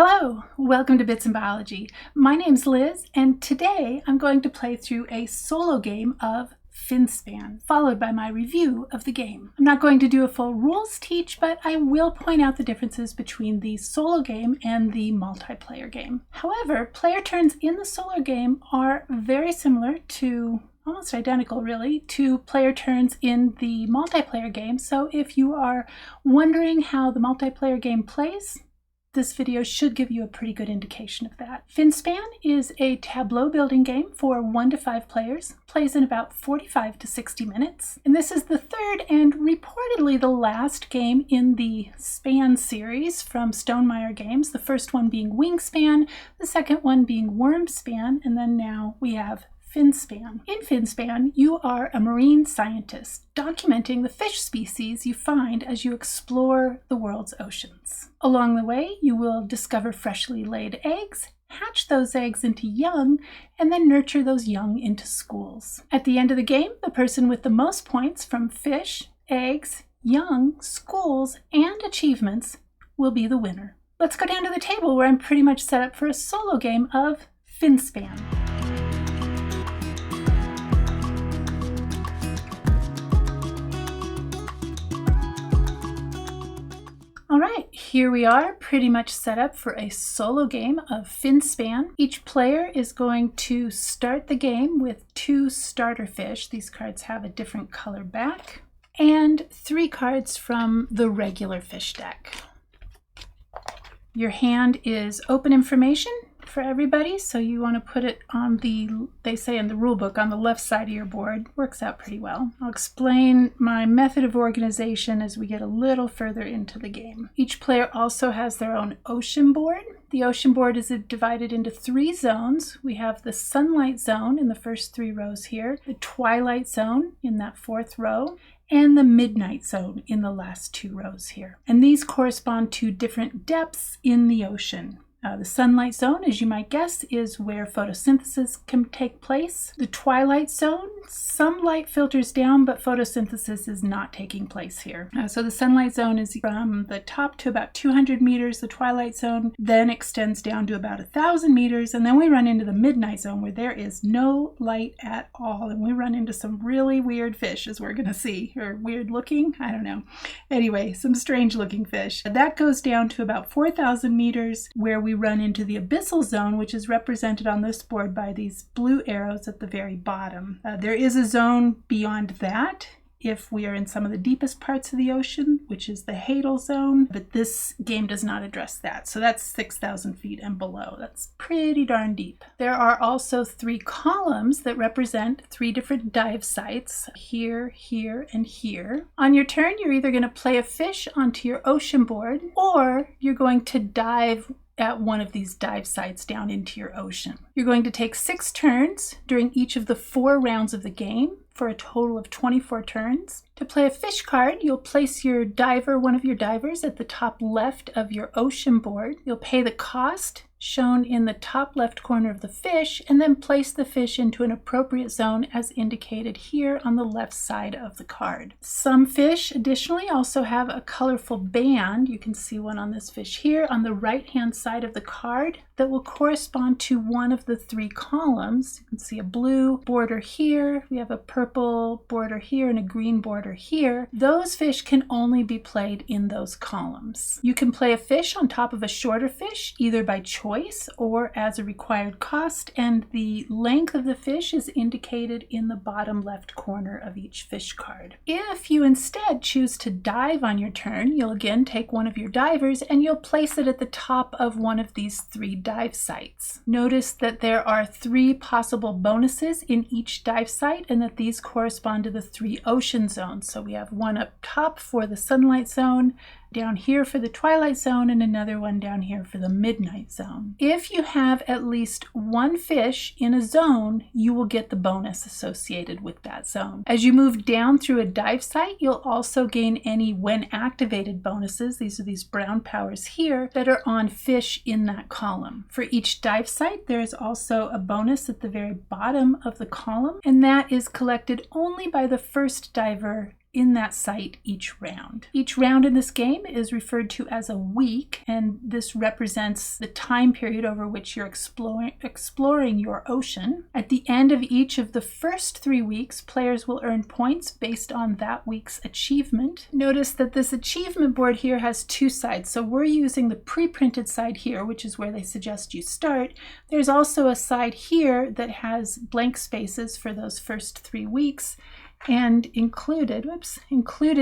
Hello, welcome to Bits in Biology. My name's Liz, and today I'm going to play through a solo game of Finspan, followed by my review of the game. I'm not going to do a full rules teach, but I will point out the differences between the solo game and the multiplayer game. However, player turns in the solo game are very similar to almost identical really to player turns in the multiplayer game. So if you are wondering how the multiplayer game plays, this video should give you a pretty good indication of that. Finspan is a tableau building game for 1 to 5 players, plays in about 45 to 60 minutes. And this is the third and reportedly the last game in the Span series from Stonemaier Games, the first one being Wingspan, the second one being Wyrmspan, and then now we have Finspan. In Finspan, you are a marine scientist documenting the fish species you find as you explore the world's oceans. Along the way, you will discover freshly laid eggs, hatch those eggs into young, and then nurture those young into schools. At the end of the game, the person with the most points from fish, eggs, young, schools, and achievements will be the winner. Let's go down to the table where I'm pretty much set up for a solo game of Finspan. All right, here we are, pretty much set up for a solo game of Finspan. Each player is going to start the game with 2 starter fish. These cards have a different color back, and 3 cards from the regular fish deck. Your hand is open information for everybody, so you want to put it on the, they say in the rule book, on the left side of your board. Works out pretty well. I'll explain my method of organization as we get a little further into the game. Each player also has their own ocean board. The ocean board is divided into 3 zones. We have the sunlight zone in the first 3 rows here, the twilight zone in that 4th row, and the midnight zone in the last 2 rows here. And these correspond to different depths in the ocean. The sunlight zone, as you might guess, is where photosynthesis can take place. The twilight zone, some light filters down, but photosynthesis is not taking place here. So the sunlight zone is from the top to about 200 meters. The twilight zone then extends down to about 1,000 meters. And then we run into the midnight zone where there is no light at all. And we run into some really weird fish, as we're going to see. Or weird looking? I don't know. Anyway, some strange looking fish. That goes down to about 4,000 meters where we run into the abyssal zone, which is represented on this board by these blue arrows at the very bottom. There is a zone beyond that if we are in some of the deepest parts of the ocean, which is the hadal zone, but this game does not address that. So that's 6,000 feet and below. That's pretty darn deep. There are also 3 columns that represent 3 different dive sites, here, here, and here. On your turn, you're either going to play a fish onto your ocean board, or you're going to dive at one of these dive sites down into your ocean. You're going to take 6 turns during each of the 4 rounds of the game for a total of 24 turns. To play a fish card, you'll place your diver, one of your divers, at the top left of your ocean board. You'll pay the cost shown in the top left corner of the fish, and then place the fish into an appropriate zone as indicated here on the left side of the card. Some fish additionally also have a colorful band. You can see one on this fish here on the right hand side of the card that will correspond to one of the 3 columns. You can see a blue border here, we have a purple border here, and a green border here. Those fish can only be played in those columns. You can play a fish on top of a shorter fish, either by choice or as a required cost, and the length of the fish is indicated in the bottom left corner of each fish card. If you instead choose to dive on your turn, you'll again take one of your divers and you'll place it at the top of one of these 3 dive sites. Notice that there are 3 possible bonuses in each dive site, and that these correspond to the 3 ocean zones. So we have one up top for the sunlight zone, down here for the twilight zone, and another one down here for the midnight zone. If you have at least 1 fish in a zone, you will get the bonus associated with that zone. As you move down through a dive site, you'll also gain any when activated bonuses. These are these brown powers here that are on fish in that column. For each dive site, there is also a bonus at the very bottom of the column, and that is collected only by the first diver in that site each round. Each round in this game is referred to as a week, and this represents the time period over which you're exploring your ocean. At the end of each of the first 3 weeks, players will earn points based on that week's achievement. Notice that this achievement board here has 2 sides, so we're using the pre-printed side here, which is where they suggest you start. There's also a side here that has blank spaces for those first 3 weeks, and included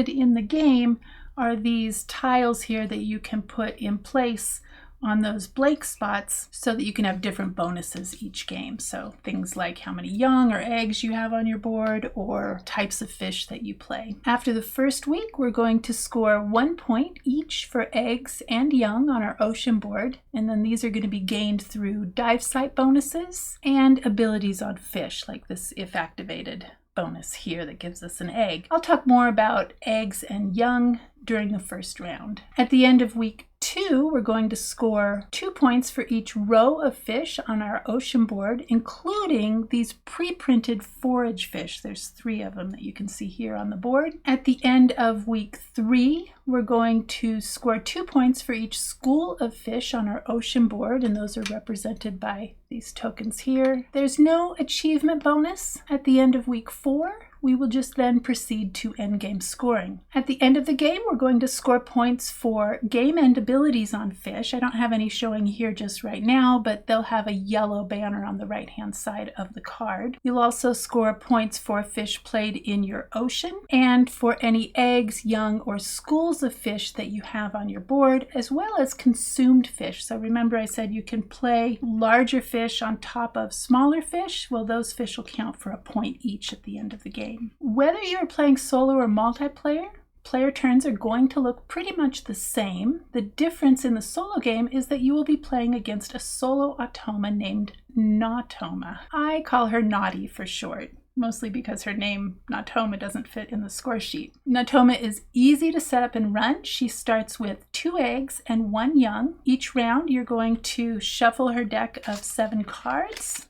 in the game are these tiles here that you can put in place on those blank spots so that you can have different bonuses each game. So things like how many young or eggs you have on your board, or types of fish that you play. After the first week, we're going to score 1 point each for eggs and young on our ocean board, and then these are going to be gained through dive site bonuses and abilities on fish, like this if activated bonus here that gives us an egg. I'll talk more about eggs and young during the first round. At the end of week 2, we're going to score 2 points for each row of fish on our ocean board, including these pre-printed forage fish. There's 3 of them that you can see here on the board. At the end of week 3, we're going to score 2 points for each school of fish on our ocean board, and those are represented by these tokens here. There's no achievement bonus at the end of week 4. We will just then proceed to endgame scoring. At the end of the game, we're going to score points for game end abilities on fish. I don't have any showing here just right now, but they'll have a yellow banner on the right-hand side of the card. You'll also score points for fish played in your ocean, and for any eggs, young, or schools of fish that you have on your board, as well as consumed fish. So remember I said you can play larger fish on top of smaller fish. Well, those fish will count for a point each at the end of the game. Whether you're playing solo or multiplayer, player turns are going to look pretty much the same. The difference in the solo game is that you will be playing against a solo Nautoma named Nautoma. I call her Naughty for short, mostly because her name Nautoma doesn't fit in the score sheet. Nautoma is easy to set up and run. She starts with 2 eggs and 1 young. Each round you're going to shuffle her deck of 7 cards,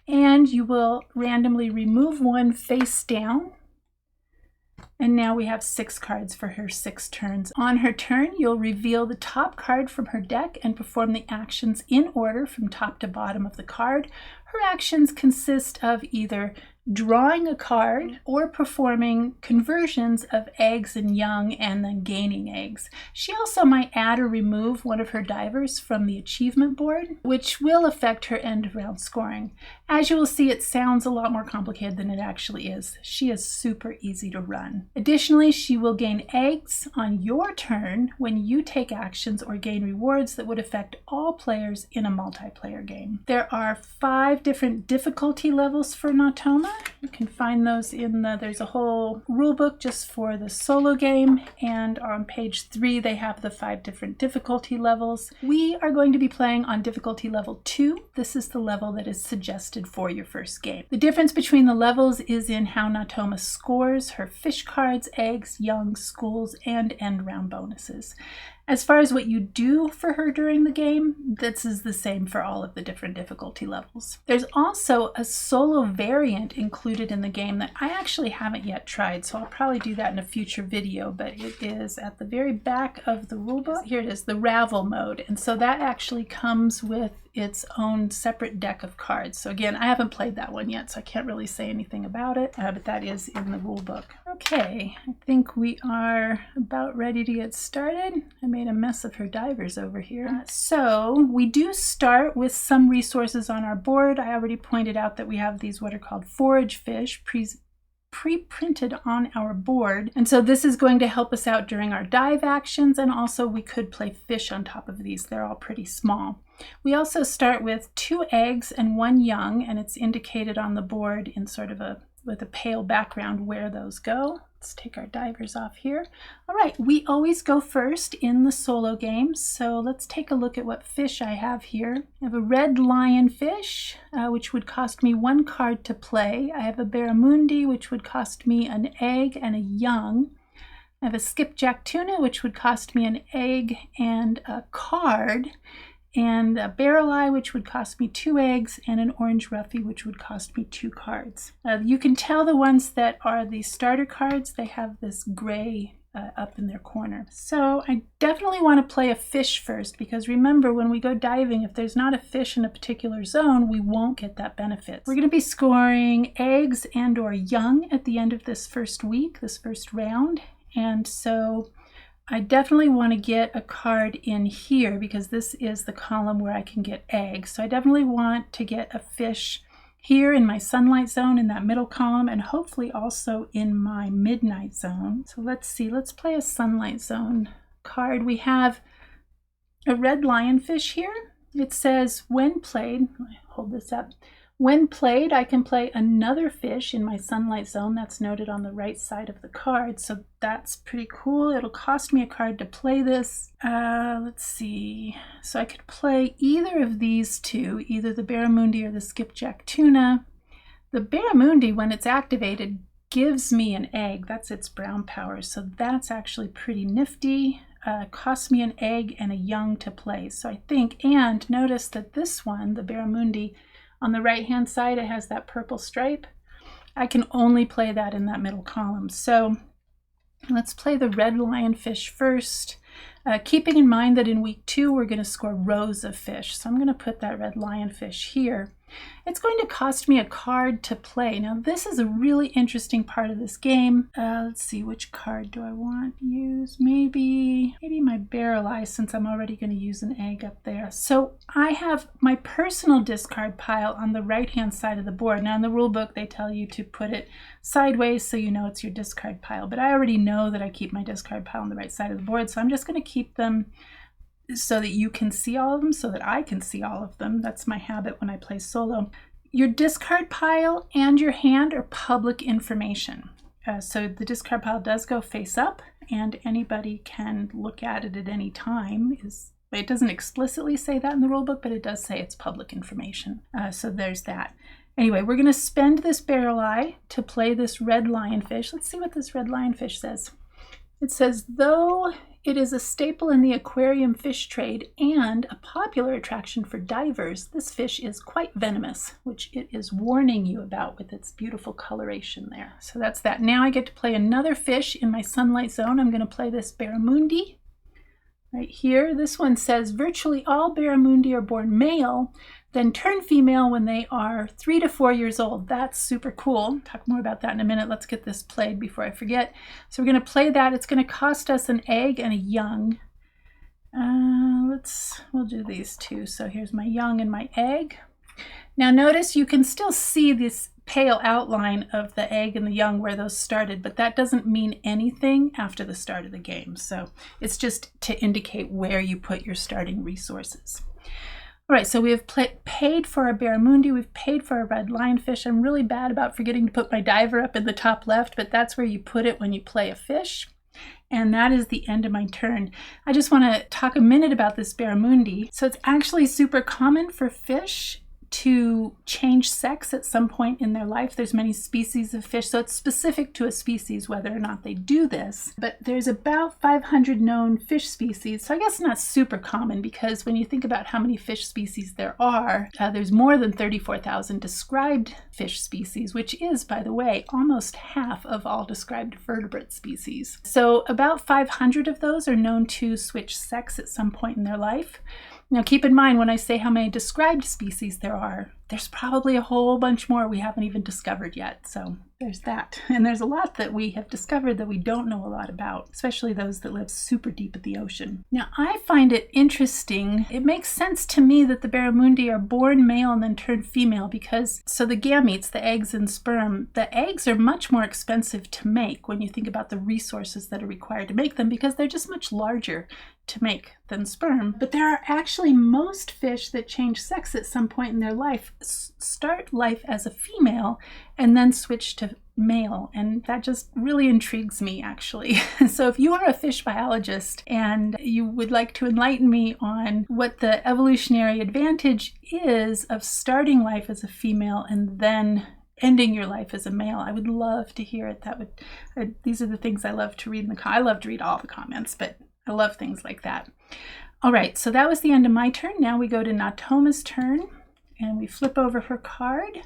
and you will randomly remove 1 face down. And now we have 6 cards for her 6 turns. On her turn, you'll reveal the top card from her deck and perform the actions in order from top to bottom of the card. Her actions consist of either drawing a card or performing conversions of eggs and young and then gaining eggs. She also might add or remove one of her divers from the achievement board, which will affect her end of round scoring. As you will see, it sounds a lot more complicated than it actually is. She is super easy to run. Additionally, she will gain eggs on your turn when you take actions or gain rewards that would affect all players in a multiplayer game. There are 5 different difficulty levels for Nautoma. You can find those in there's a whole rule book just for the solo game, and on page 3 they have the 5 different difficulty levels. We are going to be playing on difficulty level 2. This is the level that is suggested for your first game. The difference between the levels is in how Nautoma scores her fish cards, eggs, young, schools, and end round bonuses. As far as what you do for her during the game, this is the same for all of the different difficulty levels. There's also a solo variant included in the game that I actually haven't yet tried, so I'll probably do that in a future video, but it is at the very back of the rulebook. Here it is, the Ravel mode, and so that actually comes with its own separate deck of cards. So again, I haven't played that one yet, so I can't really say anything about it, but that is in the rule book. Okay, I think we are about ready to get started. I made a mess of her divers over here. So we do start with some resources on our board. I already pointed out that we have these what are called forage fish pre-printed on our board, and so this is going to help us out during our dive actions, and also we could play fish on top of these. They're all pretty small. We also start with 2 eggs and 1 young, and it's indicated on the board in sort of with a pale background where those go. Let's take our divers off here. All right, we always go first in the solo games, so let's take a look at what fish I have here. I have a red lionfish, which would cost me 1 card to play. I have a barramundi, which would cost me an egg and a young. I have a skipjack tuna, which would cost me an egg and a card. and a barrel eye, which would cost me 2 eggs, and an orange roughie, which would cost me 2 cards. You can tell the ones that are the starter cards, they have this gray up in their corner. So I definitely want to play a fish first, because remember, when we go diving, if there's not a fish in a particular zone, we won't get that benefit. We're going to be scoring eggs and or young at the end of this first week, this first round, and so I definitely want to get a card in here because this is the column where I can get eggs. So I definitely want to get a fish here in my sunlight zone in that middle column, and hopefully also in my midnight zone. So let's see, let's play a sunlight zone card. We have a red lionfish here. It says, when played, let me hold this up. When played, I can play another fish in my sunlight zone. That's noted on the right side of the card. So that's pretty cool. It'll cost me a card to play this. Let's see. So I could play either of these two, either the barramundi or the skipjack tuna. The barramundi, when it's activated, gives me an egg. That's its brown power. So that's actually pretty nifty. Costs me an egg and a young to play. So I think, and notice that this one, the barramundi, on the right-hand side, it has that purple stripe. I can only play that in that middle column. So let's play the red lionfish first, keeping in mind that in week 2, we're going to score rows of fish. So I'm going to put that red lionfish here. It's going to cost me a card to play. Now, this is a really interesting part of this game. Let's see, which card do I want to use? Maybe my barrel eye, since I'm already going to use an egg up there. So I have my personal discard pile on the right-hand side of the board. Now, in the rule book, they tell you to put it sideways so you know it's your discard pile. But I already know that I keep my discard pile on the right side of the board, so I'm just going to keep them so that you can see all of them, so that I can see all of them. That's my habit when I play solo. Your discard pile and your hand are public information. So the discard pile does go face up, and anybody can look at it at any time. It doesn't explicitly say that in the rule book, but it does say it's public information. So there's that. Anyway, we're going to spend this barrel eye to play this red lionfish. Let's see what this red lionfish says. It says, though it is a staple in the aquarium fish trade and a popular attraction for divers, this fish is quite venomous, which it is warning you about with its beautiful coloration there. So that's that. Now I get to play another fish in my sunlight zone. I'm going to play this barramundi right here. This one says, virtually all barramundi are born male, then turn female when they are 3 to 4 years old. That's super cool. Talk more about that in a minute. Let's get this played before I forget. So we're going to play that. It's going to cost us an egg and a young. We'll do these two. So here's my young and my egg. Now notice you can still see this pale outline of the egg and the young where those started, but that doesn't mean anything after the start of the game. So it's just to indicate where you put your starting resources. All right, so we have paid for our barramundi, we've paid for our red lionfish. I'm really bad about forgetting to put my diver up in the top left, but that's where you put it when you play a fish. And that is the end of my turn. I just want to talk a minute about this barramundi. So it's actually super common for fish to change sex at some point in their life. There's many species of fish, so it's specific to a species whether or not they do this. But there's about 500 known fish species, so I guess not super common, because when you think about how many fish species there are, there's more than 34,000 described fish species, which is, by the way, almost half of all described vertebrate species. So about 500 of those are known to switch sex at some point in their life. Now keep in mind, when I say how many described species there are, there's probably a whole bunch more we haven't even discovered yet. So there's that. And there's a lot that we have discovered that we don't know a lot about, especially those that live super deep at the ocean. Now I find it interesting. It makes sense to me that the barramundi are born male and then turn female, because so the gametes, the eggs and sperm, the eggs are much more expensive to make when you think about the resources that are required to make them, because they're just much larger to make than sperm. But there are actually most fish that change sex at some point in their life, start life as a female and then switch to male, and that just really intrigues me, actually. So if you are a fish biologist and you would like to enlighten me on what the evolutionary advantage is of starting life as a female and then ending your life as a male, I would love to hear it. These are the things I love to read in the I love to read all the comments, but I love things like that. All right, so that was the end of my turn. Now we go to Nautoma's turn, and we flip over her card.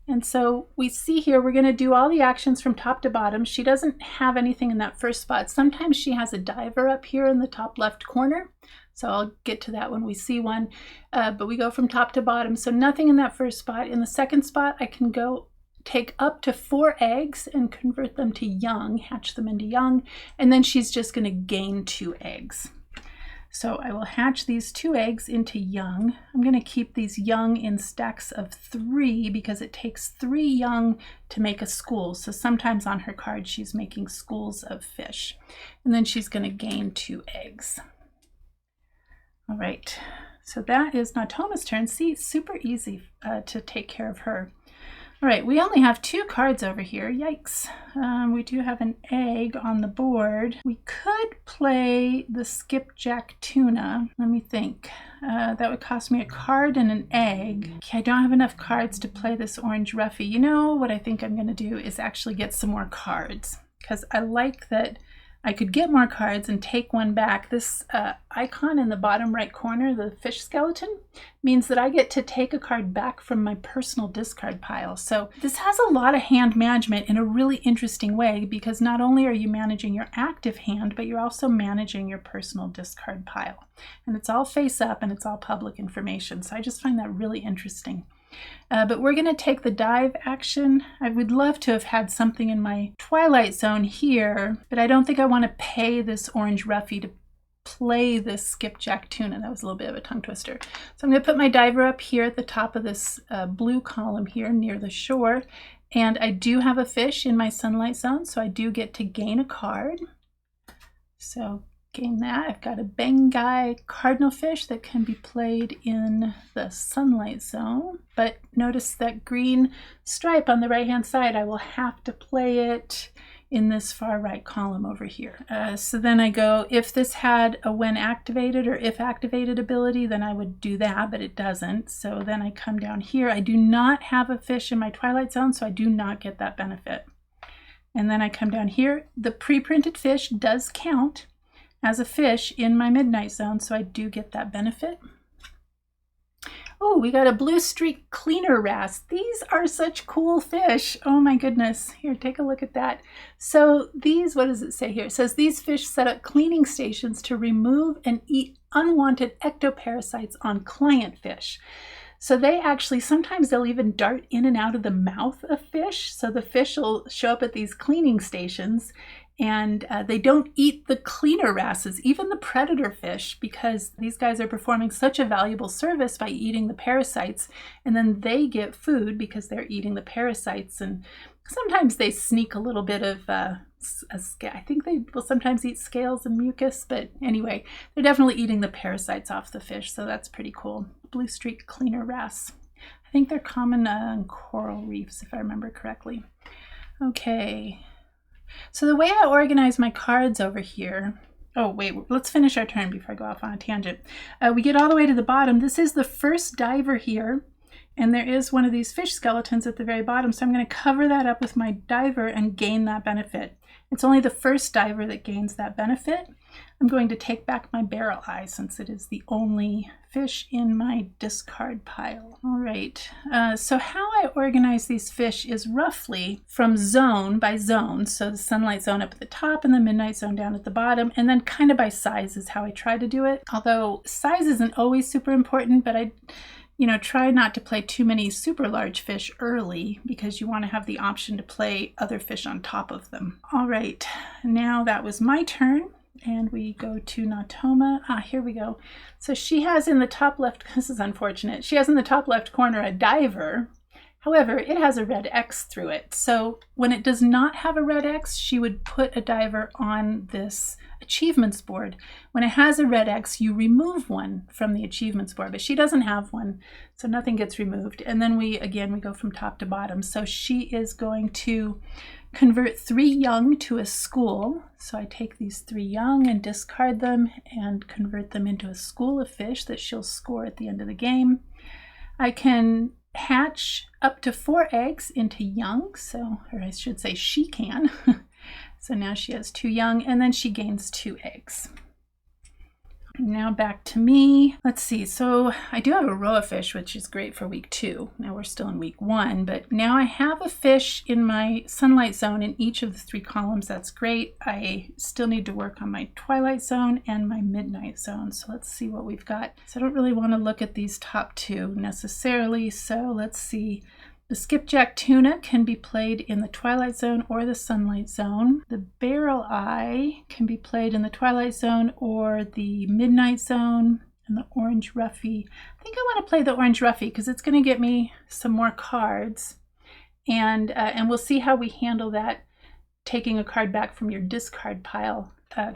And so we see here, we're going to do all the actions from top to bottom. She doesn't have anything in that first spot. Sometimes she has a diver up here in the top left corner. So I'll get to that when we see one. But we go from top to bottom. So nothing in that first spot. In the second spot, I can go take up to 4 eggs and convert them to young, hatch them into young. And then she's just going to gain 2 eggs. So I will hatch these 2 eggs into young. I'm going to keep these young in stacks of 3 because it takes 3 young to make a school. So sometimes on her card she's making schools of fish. And then she's going to gain 2 eggs. All right, so that is Nautoma's turn. See, it's super easy to take care of her. All right, we only have 2 cards over here. Yikes. We do have an egg on the board. We could play the skipjack tuna. Let me think. That would cost me a card and an egg. Okay, I don't have enough cards to play this orange roughy. You know what I think I'm going to do is actually get some more cards, because I like that I could get more cards and take one back. This icon in the bottom right corner, the fish skeleton, means that I get to take a card back from my personal discard pile. So this has a lot of hand management in a really interesting way, because not only are you managing your active hand, but you're also managing your personal discard pile. And it's all face up and it's all public information. So I just find that really interesting. But we're going to take the dive action. I would love to have had something in my twilight zone here, but I don't think I want to pay this orange roughy to play this skipjack tuna. That was a little bit of a tongue twister. So I'm going to put my diver up here at the top of this blue column here near the shore. And I do have a fish in my sunlight zone, so I do get to gain a card. So gain that. I've got a Bengai cardinal fish that can be played in the sunlight zone, but notice that green stripe on the right hand side. I will have to play it in this far right column over here. So then I go, if this had a when activated or if activated ability, then I would do that, but it doesn't. So then I come down here. I do not have a fish in my twilight zone, so I do not get that benefit. And then I come down here. The pre-printed fish does count as a fish in my midnight zone, so I do get that benefit. Oh, we got a blue streak cleaner wrasse. These are such cool fish. Oh my goodness. Here, take a look at that. So these, what does it say here? It says these fish set up cleaning stations to remove and eat unwanted ectoparasites on client fish. So they actually, sometimes they'll even dart in and out of the mouth of fish. So the fish will show up at these cleaning stations, and they don't eat the cleaner wrasses, even the predator fish, because these guys are performing such a valuable service by eating the parasites, and then they get food because they're eating the parasites. And sometimes they sneak a little bit of I think they will sometimes eat scales and mucus, but anyway, they're definitely eating the parasites off the fish, so that's pretty cool. Blue streak cleaner wrasse. I think they're common on coral reefs, if I remember correctly. Okay. So the way I organize my cards over here, oh wait, let's finish our turn before I go off on a tangent. We get all the way to the bottom. This is the first diver here, and there is one of these fish skeletons at the very bottom, so I'm going to cover that up with my diver and gain that benefit. It's only the first diver that gains that benefit. I'm going to take back my barrel eye since it is the only fish in my discard pile. All right, so how I organize these fish is roughly from zone by zone. So the sunlight zone up at the top and the midnight zone down at the bottom, and then kind of by size is how I try to do it. Although size isn't always super important, but I try not to play too many super large fish early because you want to have the option to play other fish on top of them. All right, now that was my turn. And we go to Nautoma. Here we go. So she has in the top left, this is unfortunate, she has in the top left corner a diver. However, it has a red X through it. So when it does not have a red X, she would put a diver on this achievements board. When it has a red X, you remove one from the achievements board, but she doesn't have one, so nothing gets removed. And then we go from top to bottom. So she is going to convert 3 young to a school. So I take these 3 young and discard them and convert them into a school of fish that she'll score at the end of the game. I can hatch up to 4 eggs into young, or I should say she can. So now she has 2 young, and then she gains 2 eggs. Now back to me. Let's see. So I do have a row of fish, which is great for week 2. Now we're still in week 1, but now I have a fish in my sunlight zone in each of the 3 columns. That's great. I still need to work on my twilight zone and my midnight zone. So let's see what we've got. So I don't really want to look at these top 2 necessarily. So let's see. The skipjack tuna can be played in the twilight zone or the sunlight zone. The barrel eye can be played in the twilight zone or the midnight zone. And the orange ruffy, I think I want to play the orange ruffy because it's going to get me some more cards. And we'll see how we handle that, taking a card back from your discard pile.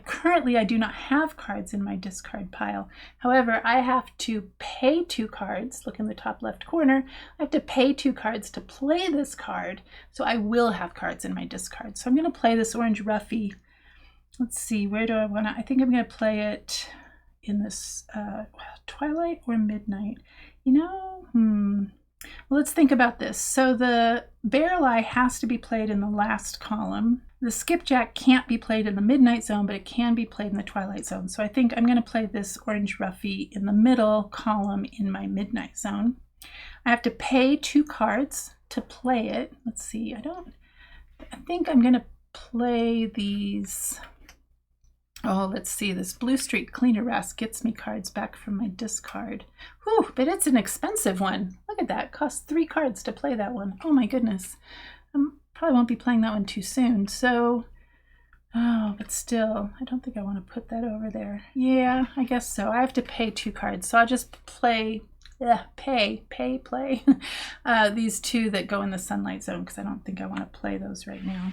Currently, I do not have cards in my discard pile. However, I have to pay 2 cards. Look in the top left corner. I have to pay 2 cards to play this card. So I will have cards in my discard. So I'm going to play this orange ruffy. Let's see, where do I want to? I think I'm going to play it in this twilight or midnight. You know, well, let's think about this. So the barrel eye has to be played in the last column. The skipjack can't be played in the midnight zone, but it can be played in the twilight zone. So I think I'm going to play this orange ruffy in the middle column in my midnight zone. I have to pay 2 cards to play it. Let's see. I think I'm going to play these. Oh, let's see. This Blue Streak Cleaner Wrasse gets me cards back from my discard. Whew, but it's an expensive one. Look at that. It costs 3 cards to play that one. Oh my goodness. Probably won't be playing that one too soon. So, oh, but still, I don't think I want to put that over there. Yeah, I guess so. I have to pay 2 cards. So I'll just play, play these 2 that go in the sunlight zone because I don't think I want to play those right now.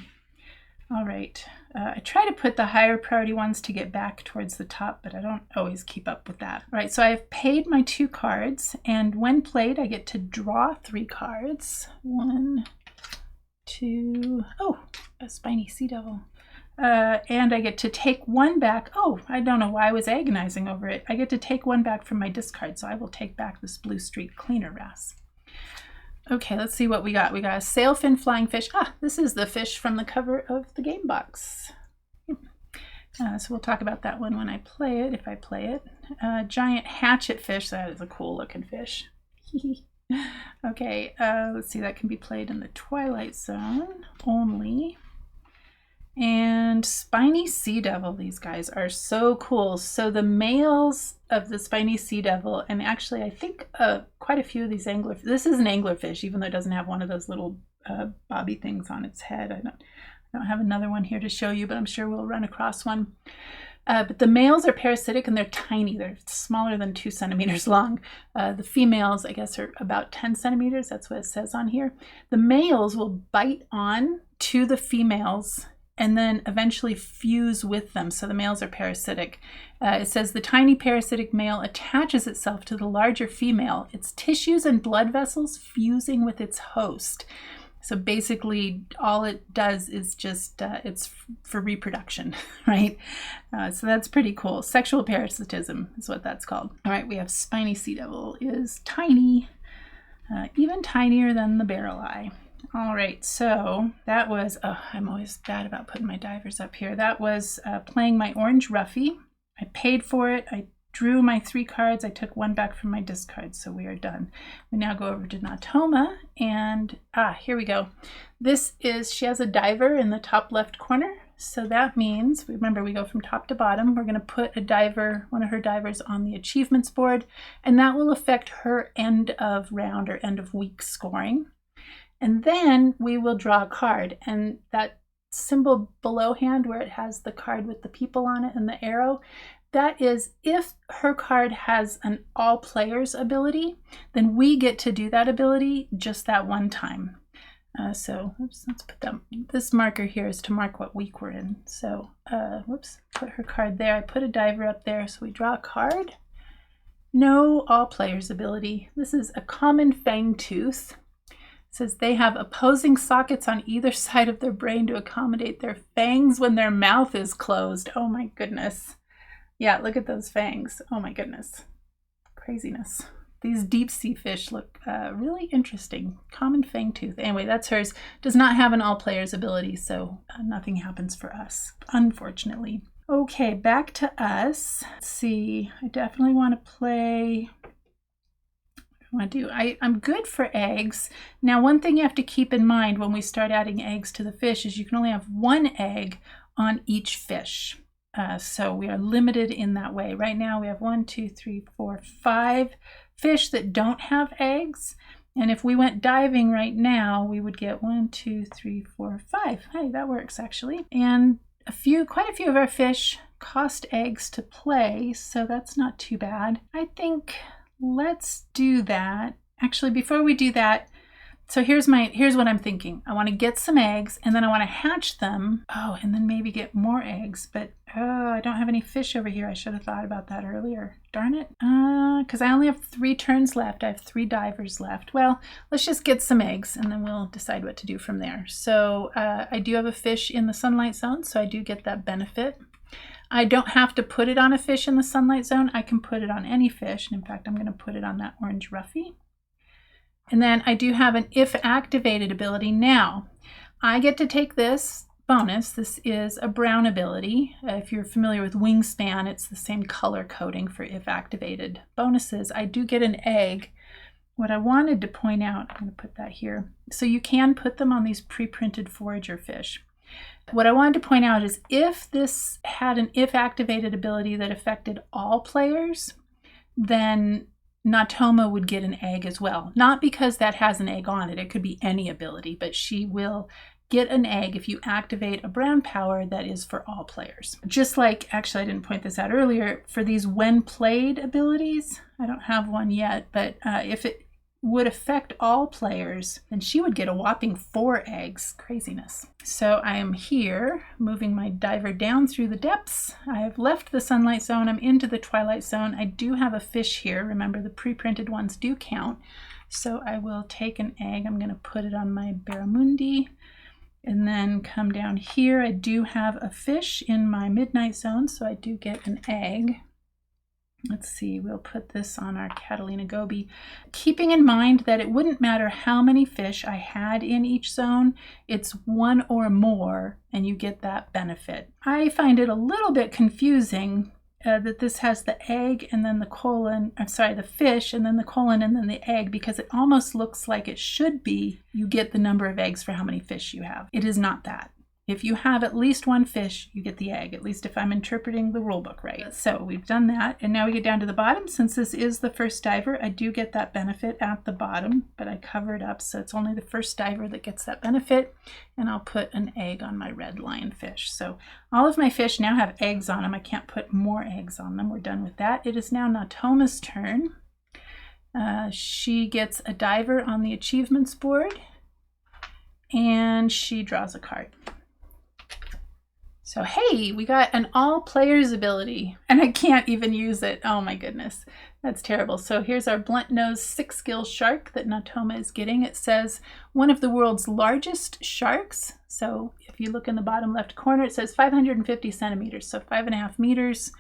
All right. I try to put the higher priority ones to get back towards the top, but I don't always keep up with that. All right, so I've paid my 2 cards, and when played, I get to draw 3 cards. 1, 2, oh, a spiny sea devil. And I get to take 1 back. Oh, I don't know why I was agonizing over it. I get to take 1 back from my discard, so I will take back this Blue Streak Cleaner Wrasse. Okay, let's see what we got. We got a sailfin flying fish. Ah, this is the fish from the cover of the game box. So we'll talk about that one when I play it, if I play it. Giant hatchet fish. That is a cool looking fish. Okay, let's see. That can be played in the twilight zone only. And spiny sea devil, these guys are so cool. So the males of the spiny sea devil, and actually I think quite a few of these this is an anglerfish, even though it doesn't have one of those little bobby things on its head. I don't have another one here to show you, but I'm sure we'll run across one. But the males are parasitic and they're tiny. They're smaller than 2 centimeters long. The females, I guess, are about 10 centimeters. That's what it says on here. The males will bite on to the females and then eventually fuse with them. So the males are parasitic. It says the tiny parasitic male attaches itself to the larger female, its tissues and blood vessels fusing with its host. So basically all it does is just, it's for reproduction, right? So that's pretty cool. Sexual parasitism is what that's called. All right, we have spiny sea devil is tiny, even tinier than the barrel eye. All right, so that was, oh, I'm always bad about putting my divers up here. That was playing my orange ruffy. I paid for it. I drew my 3 cards. I took 1 back from my discard, so we are done. We now go over to Nautoma, and here we go. This is, she has a diver in the top left corner. So that means, remember, we go from top to bottom. We're going to put a diver, one of her divers, on the achievements board, and that will affect her end of round or end of week scoring. And then we will draw a card, and that symbol below hand where it has the card with the people on it and the arrow, that is if her card has an all players ability, then we get to do that ability just that one time. So oops, let's put that, this marker here is to mark what week we're in. So whoops, put her card there. I put a diver up there, so we draw a card. No all players ability. This is a common fangtooth. Says they have opposing sockets on either side of their brain to accommodate their fangs when their mouth is closed. Oh my goodness. Yeah, look at those fangs. Oh my goodness. Craziness. These deep sea fish look really interesting. Common fangtooth. Anyway, that's hers. Does not have an all players ability, so nothing happens for us, unfortunately. Okay, back to us. Let's see, I definitely want to play. What do I do? I'm good for eggs. Now, one thing you have to keep in mind when we start adding eggs to the fish is you can only have one egg on each fish. So we are limited in that way. Right now we have 1, 2, 3, 4, 5 fish that don't have eggs. And if we went diving right now, we would get 1, 2, 3, 4, 5. Hey, that works actually. And quite a few of our fish cost eggs to play, so that's not too bad. I think let's do that. Actually, before we do that, so here's what I'm thinking. I want to get some eggs, and then I want to hatch them. Oh, and then maybe get more eggs. But I don't have any fish over here. I should have thought about that earlier. Darn it. Because I only have 3 turns left. I have 3 divers left. Well, let's just get some eggs, and then we'll decide what to do from there. So I do have a fish in the sunlight zone, so I do get that benefit. I don't have to put it on a fish in the sunlight zone. I can put it on any fish. And in fact, I'm going to put it on that orange roughy. And then I do have an if activated ability. Now, I get to take this bonus. This is a brown ability. If you're familiar with Wingspan, it's the same color coding for if activated bonuses. I do get an egg. What I wanted to point out, I'm going to put that here. So you can put them on these pre-printed forager fish. What I wanted to point out is if this had an if activated ability that affected all players, then Nautoma would get an egg as well. Not because that has an egg on it. It could be any ability, but she will get an egg if you activate a brown power that is for all players. Just like, actually I didn't point this out earlier, for these when played abilities, I don't have one yet, but if it would affect all players, then she would get a whopping 4 eggs. Craziness. So I am here, moving my diver down through the depths. I have left the sunlight zone. I'm into the twilight zone. I do have a fish here. Remember, the pre-printed ones do count. So I will take an egg. I'm going to put it on my barramundi and then come down here. I do have a fish in my midnight zone, so I do get an egg. Let's see, we'll put this on our Catalina goby, keeping in mind that it wouldn't matter how many fish I had in each zone. It's 1 or more, and you get that benefit. I find it a little bit confusing that this has the egg and then the colon, I'm sorry, the fish and then the colon and then the egg, because it almost looks like it should be you get the number of eggs for how many fish you have. It is not that. If you have at least 1 fish, you get the egg, at least if I'm interpreting the rule book right. So we've done that, and now we get down to the bottom. Since this is the first diver, I do get that benefit at the bottom, but I cover it up, so it's only the first diver that gets that benefit, and I'll put an egg on my red lionfish. So all of my fish now have eggs on them. I can't put more eggs on them. We're done with that. It is now Nautoma's turn. She gets a diver on the achievements board, and she draws a card. So hey, we got an all players ability, and I can't even use it. Oh my goodness, that's terrible. So here's our blunt nose 6-gill shark that Nautoma is getting. It says one of the world's largest sharks. So if you look in the bottom left corner, it says 550 centimeters, so 5.5 meters.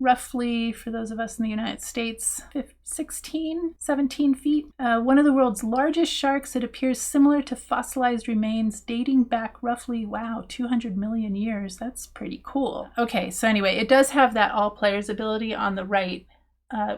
Roughly, for those of us in the United States, 17 feet. One of the world's largest sharks. It appears similar to fossilized remains dating back roughly, wow, 200 million years. That's pretty cool. Okay, so anyway, it does have that all players ability on the right,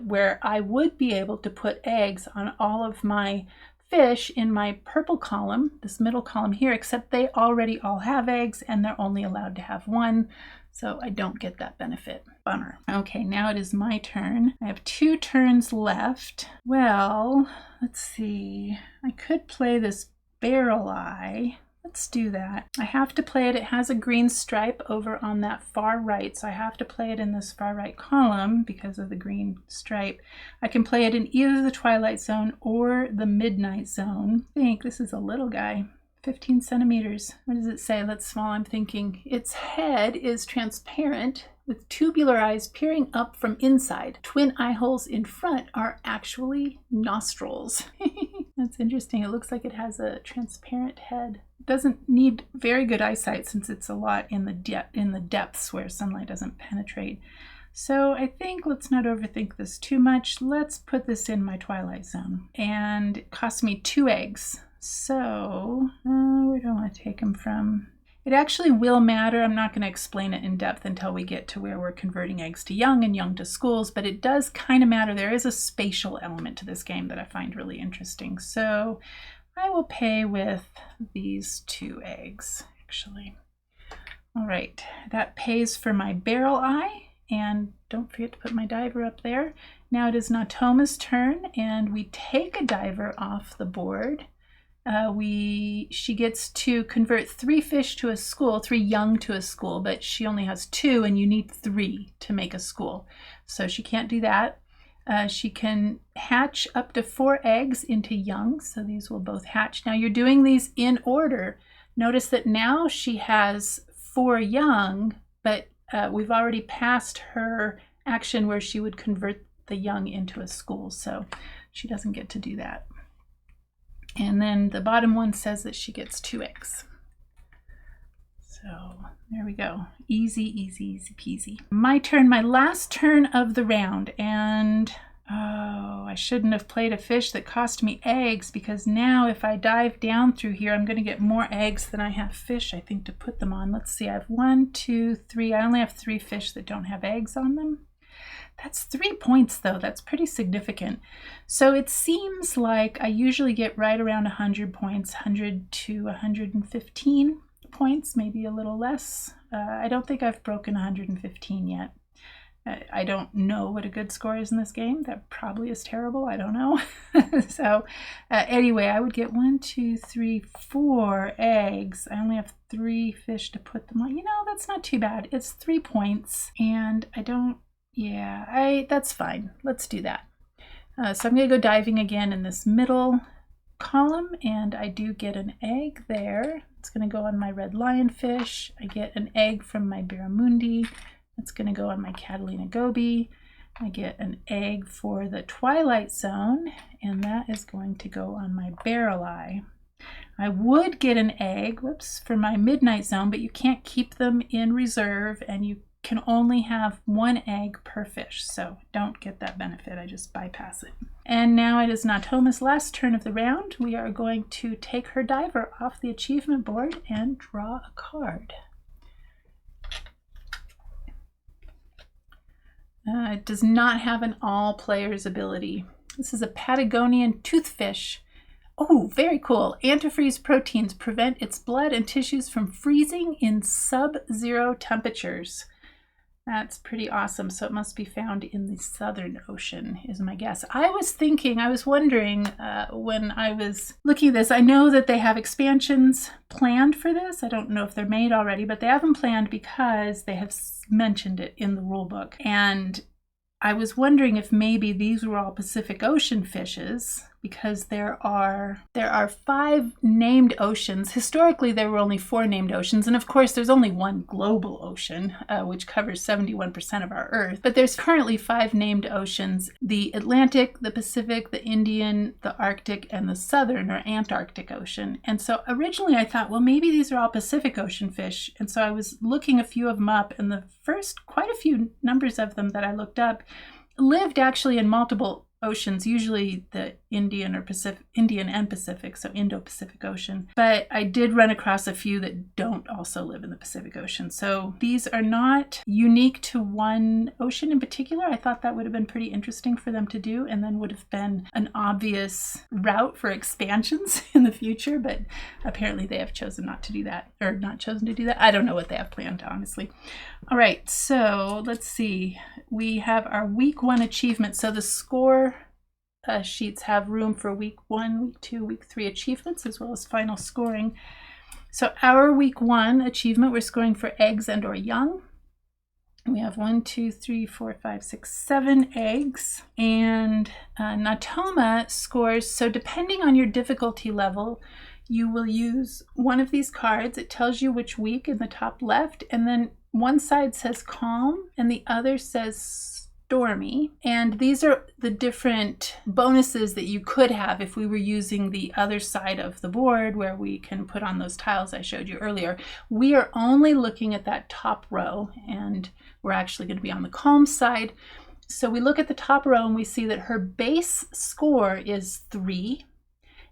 where I would be able to put eggs on all of my fish in my purple column, this middle column here, except they already all have eggs and they're only allowed to have 1. So I don't get that benefit. Bummer. Okay, now it is my turn. I have 2 turns left. Well, let's see. I could play this barrel eye. Let's do that. I have to play it. It has a green stripe over on that far right, so I have to play it in this far right column because of the green stripe. I can play it in either the twilight zone or the midnight zone. I think this is a little guy. 15 centimeters. What does it say? That's small. I'm thinking its head is transparent with tubular eyes peering up from inside. Twin eye holes in front are actually nostrils. That's interesting. It looks like it has a transparent head. It doesn't need very good eyesight since it's a lot in the depths where sunlight doesn't penetrate. So I think let's not overthink this too much. Let's put this in my twilight zone. And it cost me 2 eggs. So, where do I want to take them from? It actually will matter. I'm not going to explain it in depth until we get to where we're converting eggs to young and young to schools, but it does kind of matter. There is a spatial element to this game that I find really interesting. So I will pay with these 2 eggs, actually. All right, that pays for my barrel eye, and don't forget to put my diver up there. Now it is Nautoma's turn, and we take a diver off the board. She gets to convert 3 fish to a school, 3 young to a school, but she only has 2, and you need 3 to make a school. So she can't do that. She can hatch up to 4 eggs into young, so these will both hatch. Now you're doing these in order. Notice that now she has 4 young, but we've already passed her action where she would convert the young into a school, so she doesn't get to do that. And then the bottom one says that she gets 2 eggs. So there we go. Easy, easy, easy peasy. My turn, my last turn of the round. And oh, I shouldn't have played a fish that cost me eggs, because now if I dive down through here, I'm going to get more eggs than I have fish, I think, to put them on. Let's see, I have 1, 2, 3. I only have 3 fish that don't have eggs on them. That's 3 points, though. That's pretty significant. So it seems like I usually get right around 100 points, 100 to 115 points, maybe a little less. I don't think I've broken 115 yet. I don't know what a good score is in this game. That probably is terrible. I don't know. So anyway, I would get 1, 2, 3, 4 eggs. I only have 3 fish to put them on. You know, that's not too bad. It's 3 points, and I don't. Yeah, that's fine. Let's do that. So I'm going to go diving again in this middle column, and I do get an egg there. It's going to go on my red lionfish. I get an egg from my barramundi. It's going to go on my Catalina goby. I get an egg for the twilight zone, and that is going to go on my barrel eye. I would get an egg, for my midnight zone, but you can't keep them in reserve, and you can only have 1 egg per fish, so don't get that benefit. I just bypass it. And now it is Nautoma's last turn of the round. We are going to take her diver off the achievement board and draw a card. It does not have an all players ability. This is a Patagonian toothfish. Oh, very cool. Antifreeze proteins prevent its blood and tissues from freezing in sub-zero temperatures. That's pretty awesome. So it must be found in the Southern Ocean, is my guess. I was wondering when I was looking at this, I know that they have expansions planned for this. I don't know if they're made already, but they have them planned because they have mentioned it in the rule book. And I was wondering if maybe these were all Pacific Ocean fishes, because there are 5 named oceans. Historically, there were only 4 named oceans, and of course, there's only 1 global ocean, which covers 71% of our Earth. But there's currently 5 named oceans: the Atlantic, the Pacific, the Indian, the Arctic, and the Southern or Antarctic Ocean. And so originally, I thought, well, maybe these are all Pacific Ocean fish. And so I was looking a few of them up, and the first, quite a few numbers of them that I looked up lived actually in multiple oceans, usually the Indian and Pacific, so Indo-Pacific Ocean. But I did run across a few that don't also live in the Pacific Ocean. So these are not unique to one ocean in particular. I thought that would have been pretty interesting for them to do, and then would have been an obvious route for expansions in the future. But apparently they have chosen not to do that, or not chosen to do that. I don't know what they have planned, honestly. All right, so let's see. We have our week 1 achievement. So the score sheets have room for week 1, week 2, week 3 achievements, as well as final scoring. So our week 1 achievement, we're scoring for eggs and or young. We have 1, 2, 3, 4, 5, 6, 7 eggs. And Nautoma scores, so depending on your difficulty level, you will use one of these cards. It tells you which week in the top left, and then one side says calm and the other says stormy. And these are the different bonuses that you could have if we were using the other side of the board where we can put on those tiles I showed you earlier. We are only looking at that top row, and we're actually going to be on the calm side. So we look at the top row and we see that her base score is 3.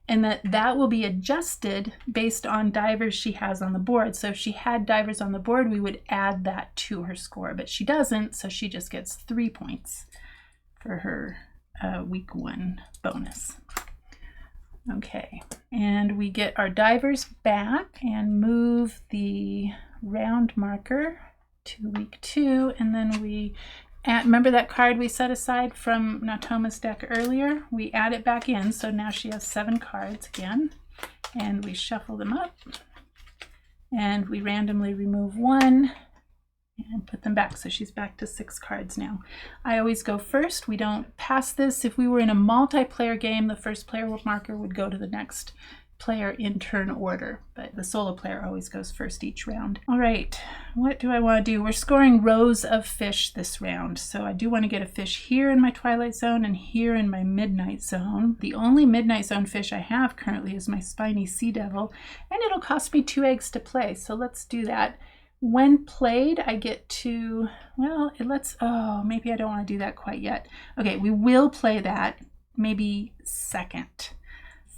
and that will be adjusted based on divers she has on the board. So if she had divers on the board, we would add that to her score, but she doesn't, so she just gets 3 points for her week 1 bonus. Okay, and we get our divers back and move the round marker to week 2, and then we remember that card we set aside from Nautoma's deck earlier? We add it back in, so now she has 7 cards again, and we shuffle them up, and we randomly remove 1 and put them back, so she's back to 6 cards now. I always go first. We don't pass this. If we were in a multiplayer game, the first player marker would go to the next player in turn order, but the solo player always goes first each round. All right, what do I want to do? We're scoring rows of fish this round, so I do want to get a fish here in my twilight zone and here in my midnight zone. The only midnight zone fish I have currently is my spiny sea devil, and it'll cost me 2 eggs to play, so let's do that. When played, I get to, well, maybe I don't want to do that quite yet. Okay, we will play that maybe second.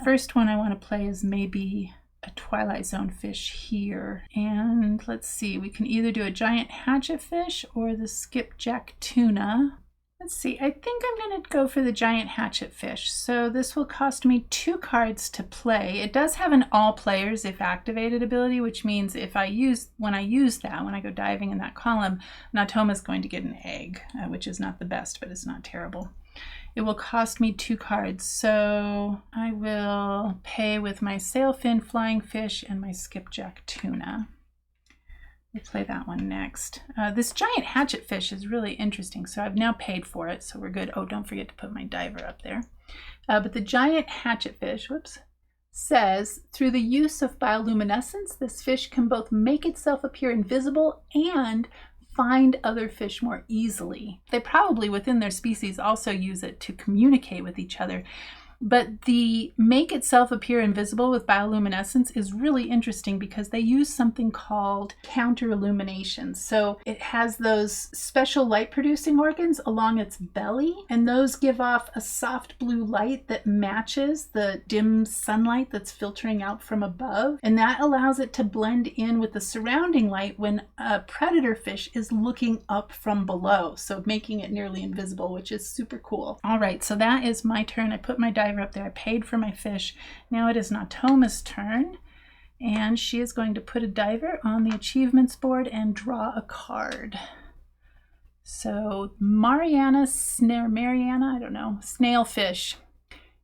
First one I want to play is maybe a Twilight Zone fish here. And let's see, we can either do a giant hatchet fish or the skipjack tuna. Let's see, I think I'm going to go for the giant hatchet fish. So this will cost me 2 cards to play. It does have an all players if activated ability, which means when I go diving in that column, Nautoma is going to get an egg, which is not the best, but it's not terrible. It will cost me 2 cards, so I will pay with my sailfin flying fish and my skipjack tuna. We'll play that one next. This giant hatchet fish is really interesting, so I've now paid for it, so we're good. Oh, don't forget to put my diver up there. But the giant hatchet fish, says, through the use of bioluminescence, this fish can both make itself appear invisible and find other fish more easily. They probably within their species also use it to communicate with each other. But the make itself appear invisible with bioluminescence is really interesting because they use something called counter-illumination. So it has those special light-producing organs along its belly, and those give off a soft blue light that matches the dim sunlight that's filtering out from above, and that allows it to blend in with the surrounding light when a predator fish is looking up from below, so making it nearly invisible, which is super cool. All right, so that is my turn. I put my diver up there. I paid for my fish. Now it is Nautoma's turn, and she is going to put a diver on the achievements board and draw a card. So snailfish.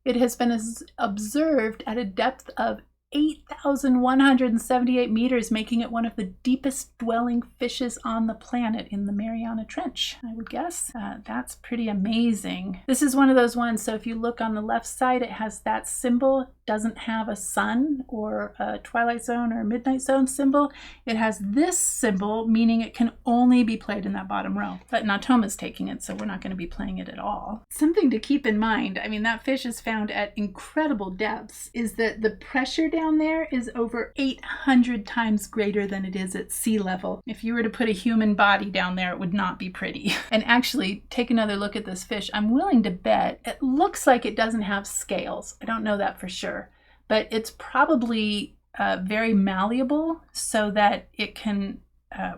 It has been observed at a depth of 8,178 meters, making it one of the deepest dwelling fishes on the planet in the Mariana Trench, I would guess. That's pretty amazing. This is one of those ones, so if you look on the left side, it has that symbol, doesn't have a sun or a Twilight Zone or a Midnight Zone symbol. It has this symbol, meaning it can only be played in that bottom row. But Nautoma's taking it, so we're not going to be playing it at all. Something to keep in mind, I mean, that fish is found at incredible depths, is that the pressure down there is over 800 times greater than it is at sea level. If you were to put a human body down there, it would not be pretty. And actually, take another look at this fish. I'm willing to bet it looks like it doesn't have scales. I don't know that for sure, but it's probably very malleable so that it can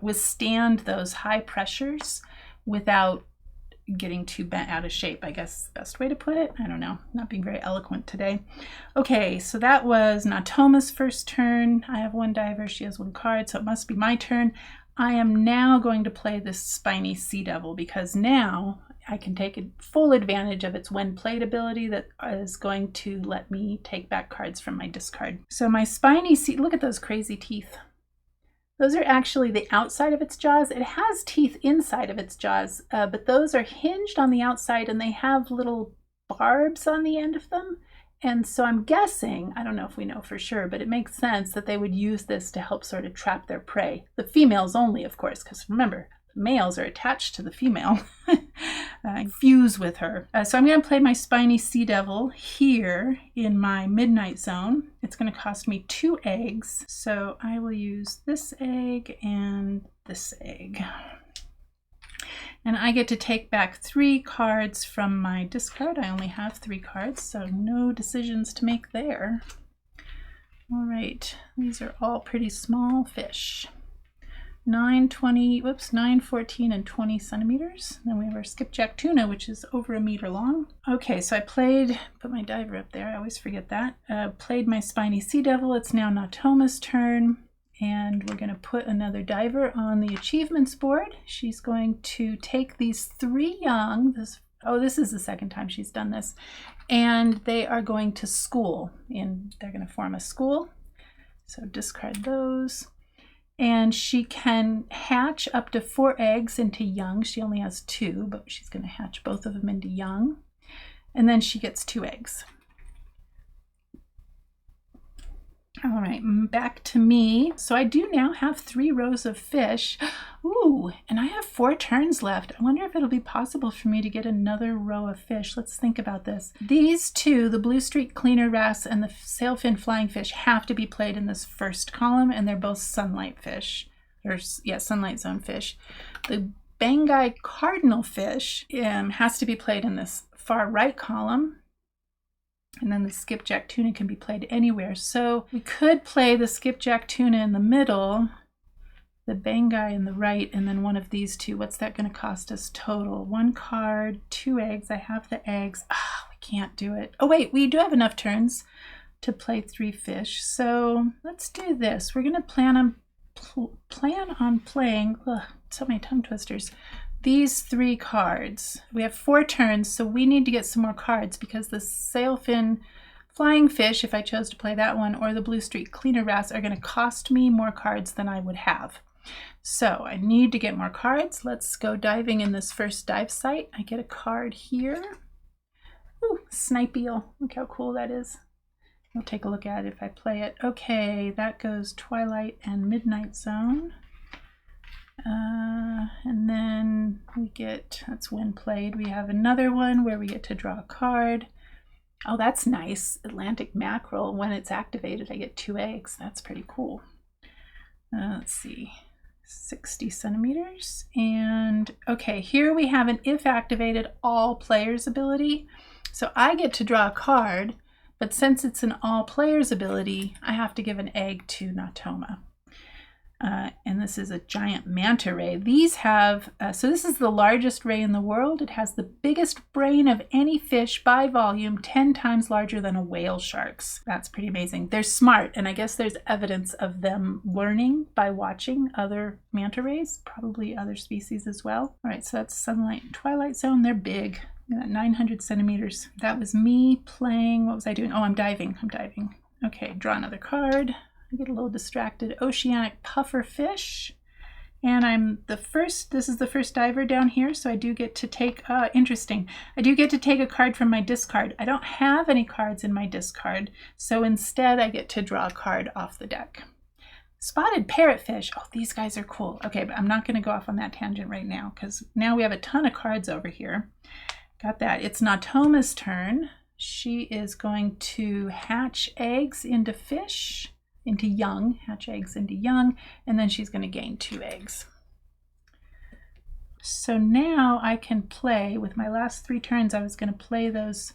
withstand those high pressures without getting too bent out of shape, I guess the best way to put it. I don't know, not being very eloquent today. Okay, so that was Nautoma's first turn. I have 1 diver, she has 1 card, so it must be my turn. I am now going to play this spiny sea devil because now I can take full advantage of its when played ability that is going to let me take back cards from my discard. So my spiny sea, look at those crazy teeth. Those are actually the outside of its jaws. It has teeth inside of its jaws, but those are hinged on the outside and they have little barbs on the end of them. And so I'm guessing, I don't know if we know for sure, but it makes sense that they would use this to help sort of trap their prey. The females only, of course, because remember, the males are attached to the female, fuse with her. So I'm going to play my spiny sea devil here in my midnight zone. It's going to cost me 2 eggs. So I will use this egg and this egg. And I get to take back 3 cards from my discard. I only have 3 cards, so no decisions to make there. All right, these are all pretty small fish. 9, 14, and 20 centimeters. Then we have our skipjack tuna, which is over 1 meter long. Okay, so I put my diver up there. I always forget that. Played my spiny sea devil. It's now Nautoma's turn. And we're going to put another diver on the achievements board. She's going to take these 3 young. This is the second time she's done this. And they are going to school. And they're going to form a school. So discard those. And she can hatch up to 4 eggs into young. She only has 2, but she's going to hatch both of them into young. And then she gets 2 eggs. All right, back to me. So I do now have 3 rows of fish. Ooh, and I have 4 turns left. I wonder if it'll be possible for me to get another row of fish. Let's think about this. These 2, the blue streak cleaner wrasse and the sailfin flying fish, have to be played in this first column, and they're both sunlight fish, or yeah, sunlight zone fish. The Bangai cardinal fish has to be played in this far right column. And then the skipjack tuna can be played anywhere. So we could play the skipjack tuna in the middle, the Bangai in the right, and then one of these 2. What's that going to cost us total? 1 card, 2 eggs. I have the eggs. We can't do it. Oh wait, we do have enough turns to play 3 fish. So let's do this. We're going to plan on playing, so many tongue twisters, these 3 cards. We have 4 turns, so we need to get some more cards because the sailfin flying fish, if I chose to play that one, or the blue streak cleaner wrasse are going to cost me more cards than I would have. So I need to get more cards. Let's go diving in this first dive site. I get a card here. Ooh, snipe eel. Look how cool that is. We'll take a look at it if I play it. Okay, that goes Twilight and Midnight Zone. And then we get, that's when played, we have another one where we get to draw a card. Oh, that's nice. Atlantic mackerel. When it's activated, I get 2 eggs. That's pretty cool. Let's see, 60 centimeters. And okay, here we have an if activated all players ability. So I get to draw a card, but since it's an all players ability, I have to give an egg to Nautoma. And this is a giant manta ray. These have, so this is the largest ray in the world. It has the biggest brain of any fish by volume, 10 times larger than a whale shark's. That's pretty amazing. They're smart, and I guess there's evidence of them learning by watching other manta rays, probably other species as well. All right, so that's sunlight and twilight zone. They're big. 900 centimeters. That was me playing, what was I doing? Oh, I'm diving. Okay, draw another card. I get a little distracted. Oceanic puffer fish. And this is the first diver down here, so I do get to take, interesting. I do get to take a card from my discard. I don't have any cards in my discard, so instead I get to draw a card off the deck. Spotted parrotfish. Oh, these guys are cool. Okay, but I'm not going to go off on that tangent right now, because now we have a ton of cards over here. Got that. It's Nautoma's turn. She is going to hatch eggs into fish. Into young, hatch eggs into young, and then she's going to gain 2 eggs. So now I can play, with my last 3 turns, I was going to play those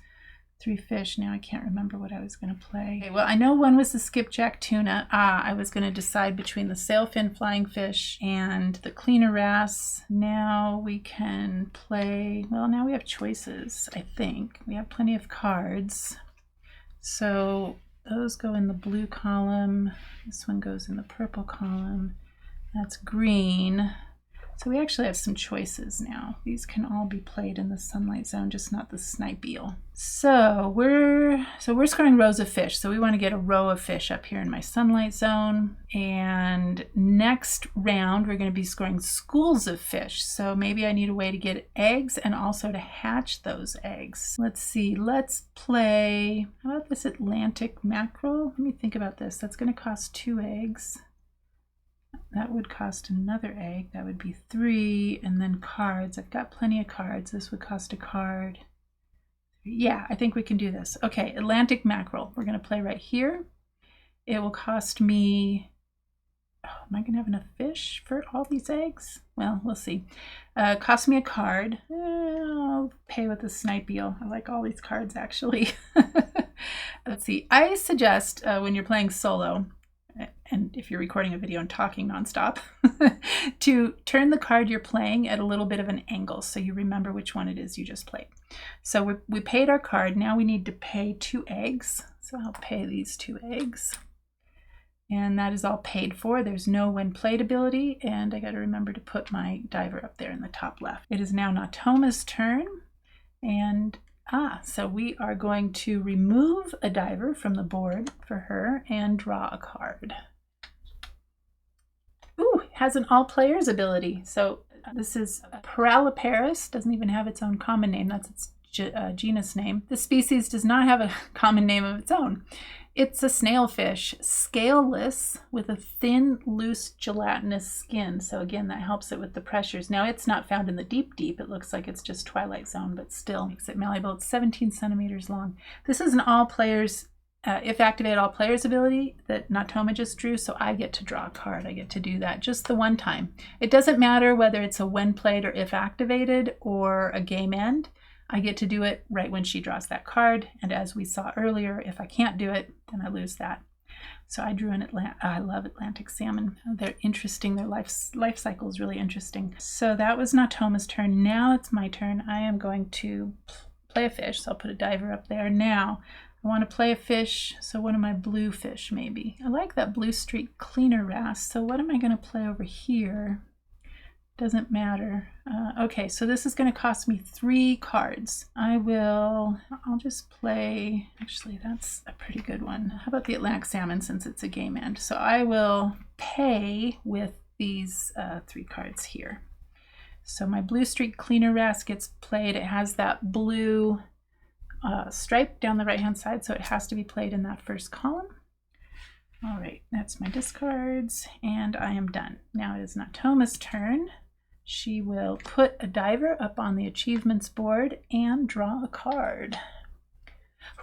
3 fish. Now I can't remember what I was going to play. Okay, well, I know one was the skipjack tuna. I was going to decide between the sailfin flying fish and the cleaner wrasse. Now we can play, well, now we have choices, I think. We have plenty of cards. So those go in the blue column. This one goes in the purple column. That's green. So we actually have some choices now. These can all be played in the sunlight zone, just not the snipe eel. So we're scoring rows of fish. So we want to get a row of fish up here in my sunlight zone. And next round, we're going to be scoring schools of fish. So maybe I need a way to get eggs and also to hatch those eggs. Let's see, let's play, how about this Atlantic mackerel? Let me think about this. That's going to cost 2 eggs. That would cost another egg. That would be 3, and then cards. I've got plenty of cards. This would cost a card. Yeah, I think we can do this. Okay, Atlantic mackerel. We're going to play right here. It will cost me am I going to have enough fish for all these eggs? Well, we'll see. Cost me a card. I'll pay with a snipe eel. I like all these cards, actually. Let's see. I suggest when you're playing solo, and if you're recording a video and talking nonstop, to turn the card you're playing at a little bit of an angle so you remember which one it is you just played. So we paid our card. Now we need to pay 2 eggs. So I'll pay these 2 eggs. And that is all paid for. There's no when played ability, and I got to remember to put my diver up there in the top left. It is now Nautoma's turn, and so we are going to remove a diver from the board for her and draw a card. Ooh, it has an all players ability. So this is Paraliparis, doesn't even have its own common name. That's its genus name. The species does not have a common name of its own. It's a snailfish, scaleless, with a thin, loose, gelatinous skin. So again, that helps it with the pressures. Now, it's not found in the deep. It looks like it's just Twilight Zone, but still makes it malleable. It's 17 centimeters long. This is an all players, if activate all players ability that Nautoma just drew, so I get to draw a card. I get to do that just the one time. It doesn't matter whether it's a when played or if activated or a game end. I get to do it right when she draws that card, and as we saw earlier, if I can't do it, then I lose that. So I drew an I love Atlantic salmon. They're interesting. Their life cycle is really interesting. So that was Nautoma's turn. Now it's my turn. I am going to play a fish, so I'll put a diver up there. Now I want to play a fish, so one of my blue fish maybe. I like that blue streak cleaner wrasse, so what am I going to play over here? Doesn't matter. Okay, so this is going to cost me 3 cards. I'll just play, actually that's a pretty good one. How about the Atlantic salmon since it's a game end? So I will pay with these 3 cards here. So my blue streak cleaner wrasse gets played. It has that blue stripe down the right hand side, so it has to be played in that first column. All right, that's my discards, and I am done. Now it is Nautoma's turn. She will put a diver up on the achievements board and draw a card.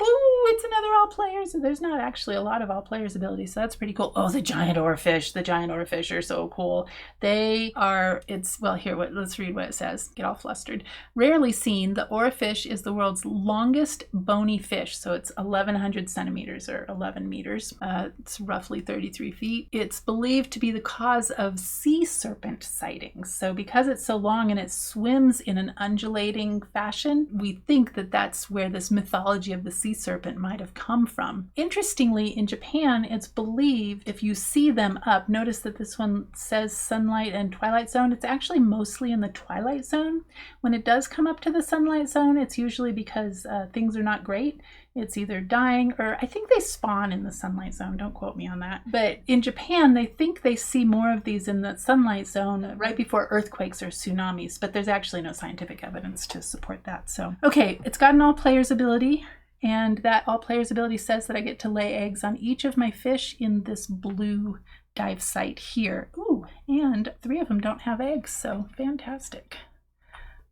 Ooh, it's another all players. There's not actually a lot of all players abilities, so that's pretty cool. Oh, the giant oarfish. The giant oarfish are so cool. They are, well, here, let's read what it says. Get all flustered. Rarely seen, the oarfish is the world's longest bony fish. So it's 1,100 centimeters or 11 meters. It's roughly 33 feet. It's believed to be the cause of sea serpent sightings. So because it's so long and it swims in an undulating fashion, we think that that's where this mythology of the sea serpent might have come from. Interestingly, in Japan, it's believed if you see them up, notice that this one says sunlight and twilight zone. It's actually mostly in the twilight zone. When it does come up to the sunlight zone, it's usually because things are not great. It's either dying or I think they spawn in the sunlight zone. Don't quote me on that. But in Japan, they think they see more of these in the sunlight zone right before earthquakes or tsunamis, but there's actually no scientific evidence to support that. So, okay, it's got an all players ability. And that all players ability says that I get to lay eggs on each of my fish in this blue dive site here. Ooh, and 3 of them don't have eggs, so fantastic.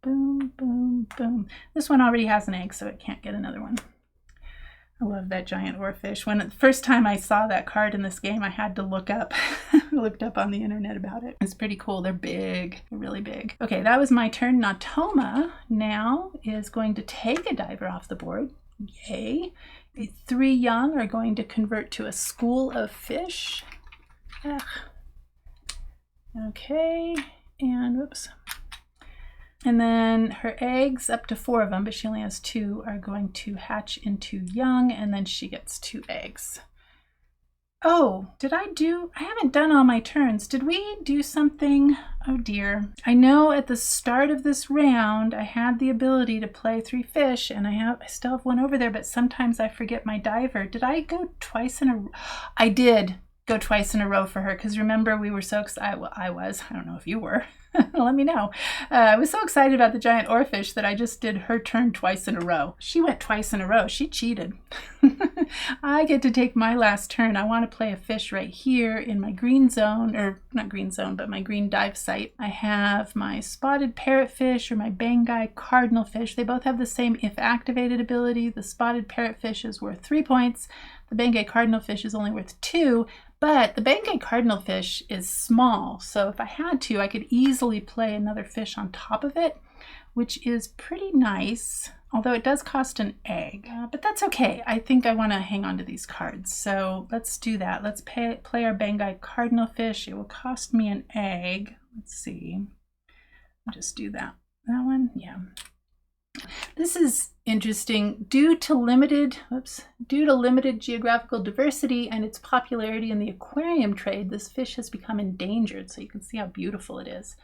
Boom, boom, boom. This one already has an egg, so it can't get another one. I love that giant oarfish. When the first time I saw that card in this game, I had to look up. I looked up on the internet about it. It's pretty cool. They're big. They're really big. Okay, that was my turn. Nautoma now is going to take a diver off the board. Yay. The 3 young are going to convert to a school of fish. Ugh. Okay, and whoops. And then her eggs, up to 4 of them, but she only has 2, are going to hatch into young, and then she gets 2 eggs. Oh, I haven't done all my turns. Did we do something? Oh dear. I know at the start of this round, I had the ability to play 3 fish, and I still have 1 over there, but sometimes I forget my diver. Did I go twice in a row? I did go twice in a row for her, because remember we were so excited. Well, I don't know if you were. Let me know. I was so excited about the giant oarfish that I just did her turn twice in a row. She went twice in a row. She cheated. I get to take my last turn. I want to play a fish right here in my green zone, or not green zone, but my green dive site. I have my spotted parrotfish or my Bengai cardinalfish. They both have the same if activated ability. The spotted parrotfish is worth 3 points. The Bengai cardinalfish is only worth 2. But the Bangay cardinalfish is small, so if I had to, I could easily play another fish on top of it, which is pretty nice, although it does cost an egg. But that's okay. I think I want to hang on to these cards, so let's do that. Let's play our Bangay cardinalfish. It will cost me an egg. Let's see. I'll just do that. That one? Yeah. This is interesting. Due to limited geographical diversity and its popularity in the aquarium trade, this fish has become endangered. So you can see how beautiful it is.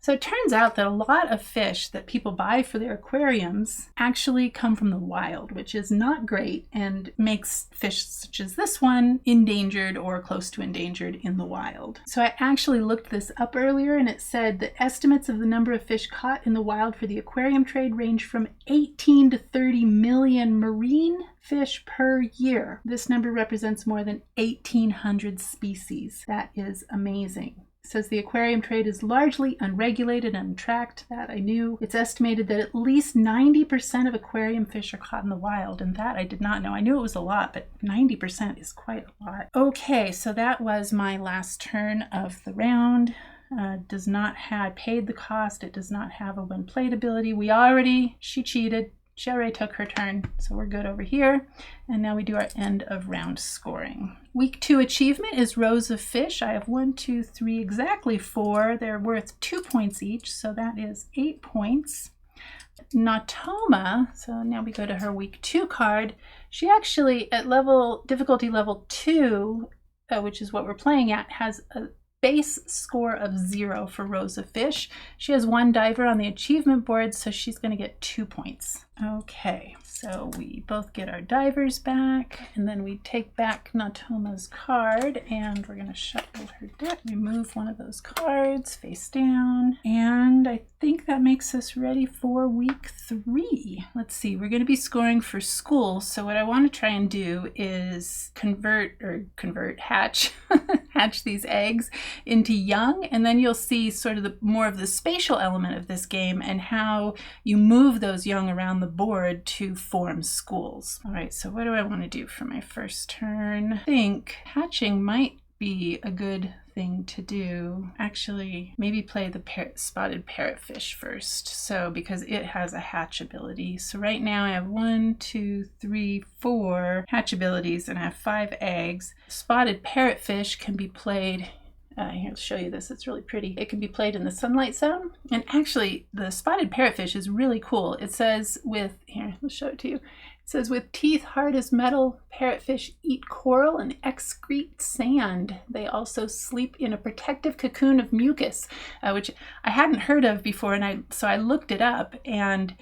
So it turns out that a lot of fish that people buy for their aquariums actually come from the wild, which is not great and makes fish such as this one endangered or close to endangered in the wild. So I actually looked this up earlier, and it said that estimates of the number of fish caught in the wild for the aquarium trade range from 18 to 30 million marine fish per year. This number represents more than 1,800 species. That is amazing. It says the aquarium trade is largely unregulated and untracked. That I knew. It's estimated that at least 90% of aquarium fish are caught in the wild, and that I did not know. I knew it was a lot, but 90% is quite a lot. Okay, so that was my last turn of the round. Does not have paid the cost. It does not have a when played ability. She cheated. She already took her turn, so we're good over here. And now we do our end of round scoring. Week 2 achievement is rows of fish. I have 1, 2, 3, exactly 4. They're worth 2 points each, so that is 8 points. Nautoma, so now we go to her week 2 card. She actually, at difficulty level 2, which is what we're playing at, has a base score of 0 for rows of fish. She has 1 diver on the achievement board, so she's going to get 2 points. Okay, so we both get our divers back, and then we take back Nautoma's card, and we're going to shuffle her deck, remove one of those cards face down, and I think that makes us ready for week 3. Let's see, we're going to be scoring for school, so what I want to try and do is hatch hatch these eggs into young, and then you'll see sort of more of the spatial element of this game and how you move those young around the board to form schools. All right, so what do I want to do for my first turn? I think hatching might be a good thing to do. Actually, maybe play the spotted parrotfish first, so because it has a hatch ability. So right now I have 1, 2, 3, 4 hatch abilities, and I have 5 eggs. Spotted parrotfish can be played here, I'll show you this. It's really pretty. It can be played in the sunlight zone. And actually, the spotted parrotfish is really cool. It says here, let's show it to you. It says, with teeth hard as metal, parrotfish eat coral and excrete sand. They also sleep in a protective cocoon of mucus, which I hadn't heard of before. So I looked it up, and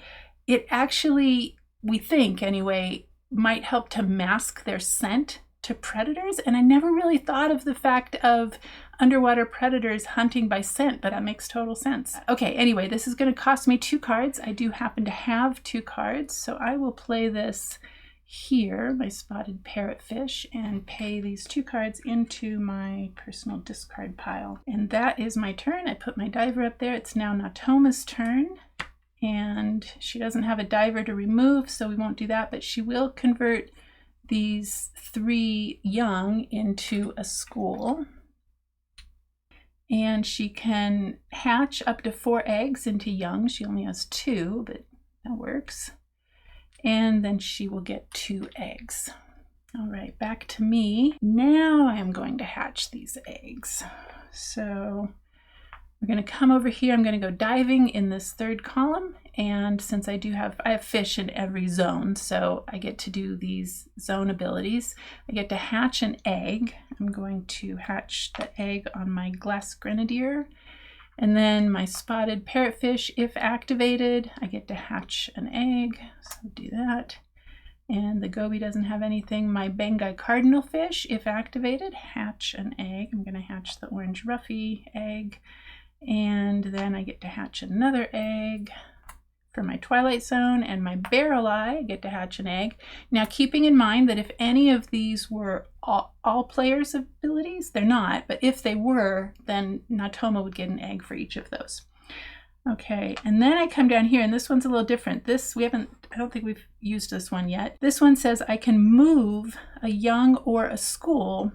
it actually, we think anyway, might help to mask their scent to predators. And I never really thought of the fact of underwater predators hunting by scent, but that makes total sense. Okay, anyway, this is going to cost me 2 cards. I do happen to have 2 cards, so I will play this here, my spotted parrotfish, and pay these 2 cards into my personal discard pile. And that is my turn. I put my diver up there. It's now Nautoma's turn, and she doesn't have a diver to remove, so we won't do that, but she will convert these 3 young into a school. And she can hatch up to 4 eggs into young. She only has 2, but that works. And then she will get 2 eggs. All right, back to me. Now I am going to hatch these eggs. So we're going to come over here. I'm going to go diving in this 3rd column. And since I have fish in every zone, so I get to do these zone abilities. I get to hatch an egg. I'm going to hatch the egg on my glass grenadier. And then my spotted parrotfish, if activated, I get to hatch an egg. So do that. And the goby doesn't have anything. My Bangay cardinalfish, if activated, hatch an egg. I'm going to hatch the orange ruffy egg. And then I get to hatch another egg for my Twilight Zone, and my Barrel Eye, I get to hatch an egg. Now, keeping in mind that if any of these were all players' abilities, they're not, but if they were, then Nautoma would get an egg for each of those. Okay, and then I come down here, and this one's a little different. I don't think we've used this one yet. This one says I can move a young or a school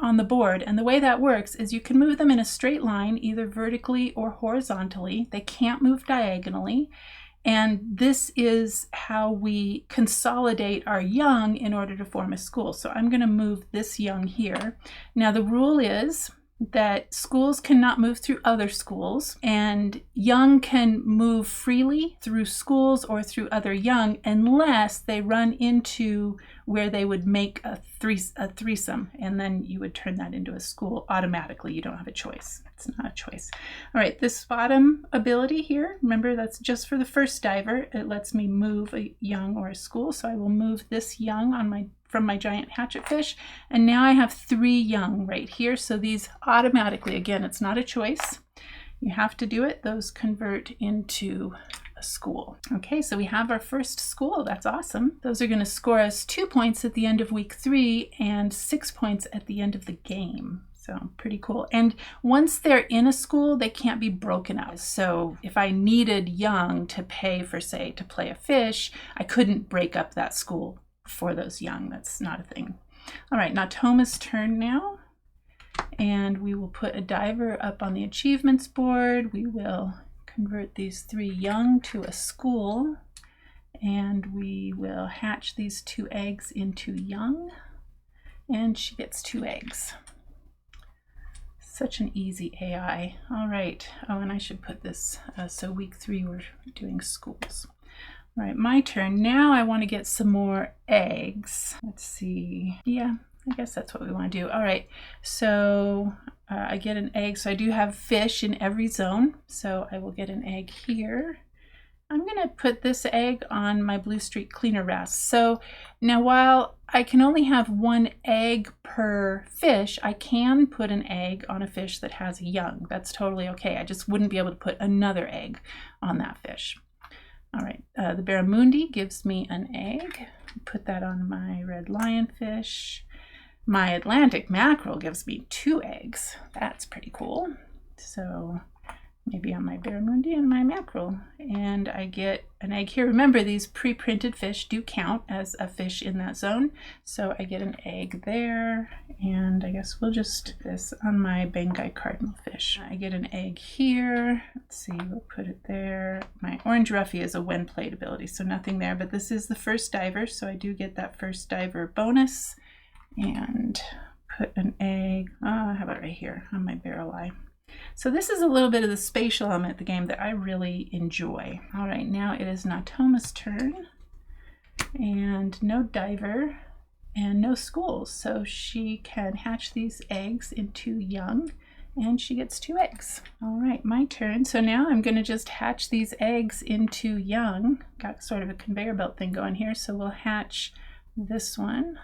on the board. And the way that works is you can move them in a straight line, either vertically or horizontally. They can't move diagonally. And this is how we consolidate our young in order to form a school. So I'm going to move this young here. Now the rule is that schools cannot move through other schools, and young can move freely through schools or through other young unless they run into where they would make a threesome, and then you would turn that into a school automatically. You don't have a choice. It's not a choice. All right, this bottom ability here, remember that's just for the first diver. It lets me move a young or a school, so I will move this young from my giant hatchet fish, and now I have 3 young right here. So these automatically, again, it's not a choice. You have to do it. Those convert into a school. Okay, so we have our first school. That's awesome. Those are going to score us 2 points at the end of week 3 and 6 points at the end of the game. So pretty cool. And once they're in a school, they can't be broken up. So if I needed young to pay for, say, to play a fish, I couldn't break up that school for those young. That's not a thing. All right, Nautoma's turn now, and we will put a diver up on the achievements board. We will convert these 3 young to a school, and we will hatch these 2 eggs into young, and she gets 2 eggs. Such an easy AI. All right. Oh, and I should put this, so week 3 we're doing schools. All right, my turn. Now I want to get some more eggs. Let's see. Yeah, I guess that's what we want to do. All right, so I get an egg. So I do have fish in every zone. So I will get an egg here. I'm going to put this egg on my Blue Streak Cleaner wrasse. So now while I can only have 1 egg per fish, I can put an egg on a fish that has a young. That's totally okay. I just wouldn't be able to put another egg on that fish. All right, the barramundi gives me an egg. Put that on my red lionfish. My Atlantic mackerel gives me 2 eggs. That's pretty cool. So maybe on my barramundi and my mackerel. And I get an egg here. Remember, these pre-printed fish do count as a fish in that zone. So I get an egg there. And I guess we'll just put this on my Bengai cardinal fish. I get an egg here. Let's see, we'll put it there. My orange ruffy is a when played ability, so nothing there. But this is the first diver, so I do get that first diver bonus. And put an egg, how about right here on my barrel eye. So this is a little bit of the spatial element of the game that I really enjoy. All right, now it is Nautoma's turn, and no diver and no schools. So she can hatch these eggs into young, and she gets 2 eggs. All right, my turn. So now I'm going to just hatch these eggs into young. Got sort of a conveyor belt thing going here. So we'll hatch this one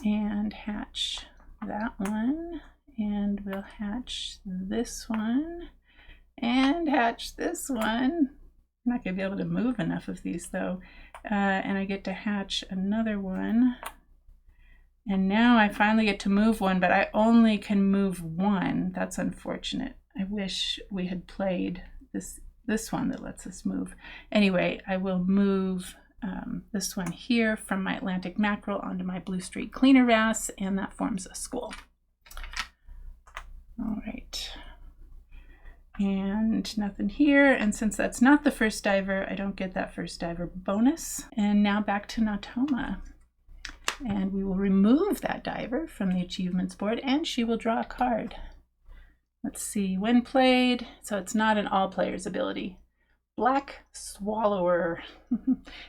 and hatch that one. And we'll hatch this one and hatch this one. I'm not going to be able to move enough of these though. And I get to hatch another one. And now I finally get to move one, but I only can move 1. That's unfortunate. I wish we had played this one that lets us move. Anyway, I will move this one here from my Atlantic mackerel onto my Blue Streak Cleaner wrasse, and that forms a school. All right, and nothing here. And since that's not the first diver, I don't get that first diver bonus. And now back to Nautoma. And we will remove that diver from the achievements board, and she will draw a card. Let's see, when played, so it's not an all players ability. Black Swallower.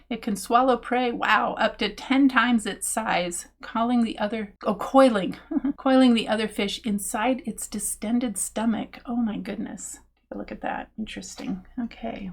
It can swallow prey, wow, up to 10 times its size, coiling the other fish inside its distended stomach. Oh my goodness. Take a look at that. Interesting. Okay.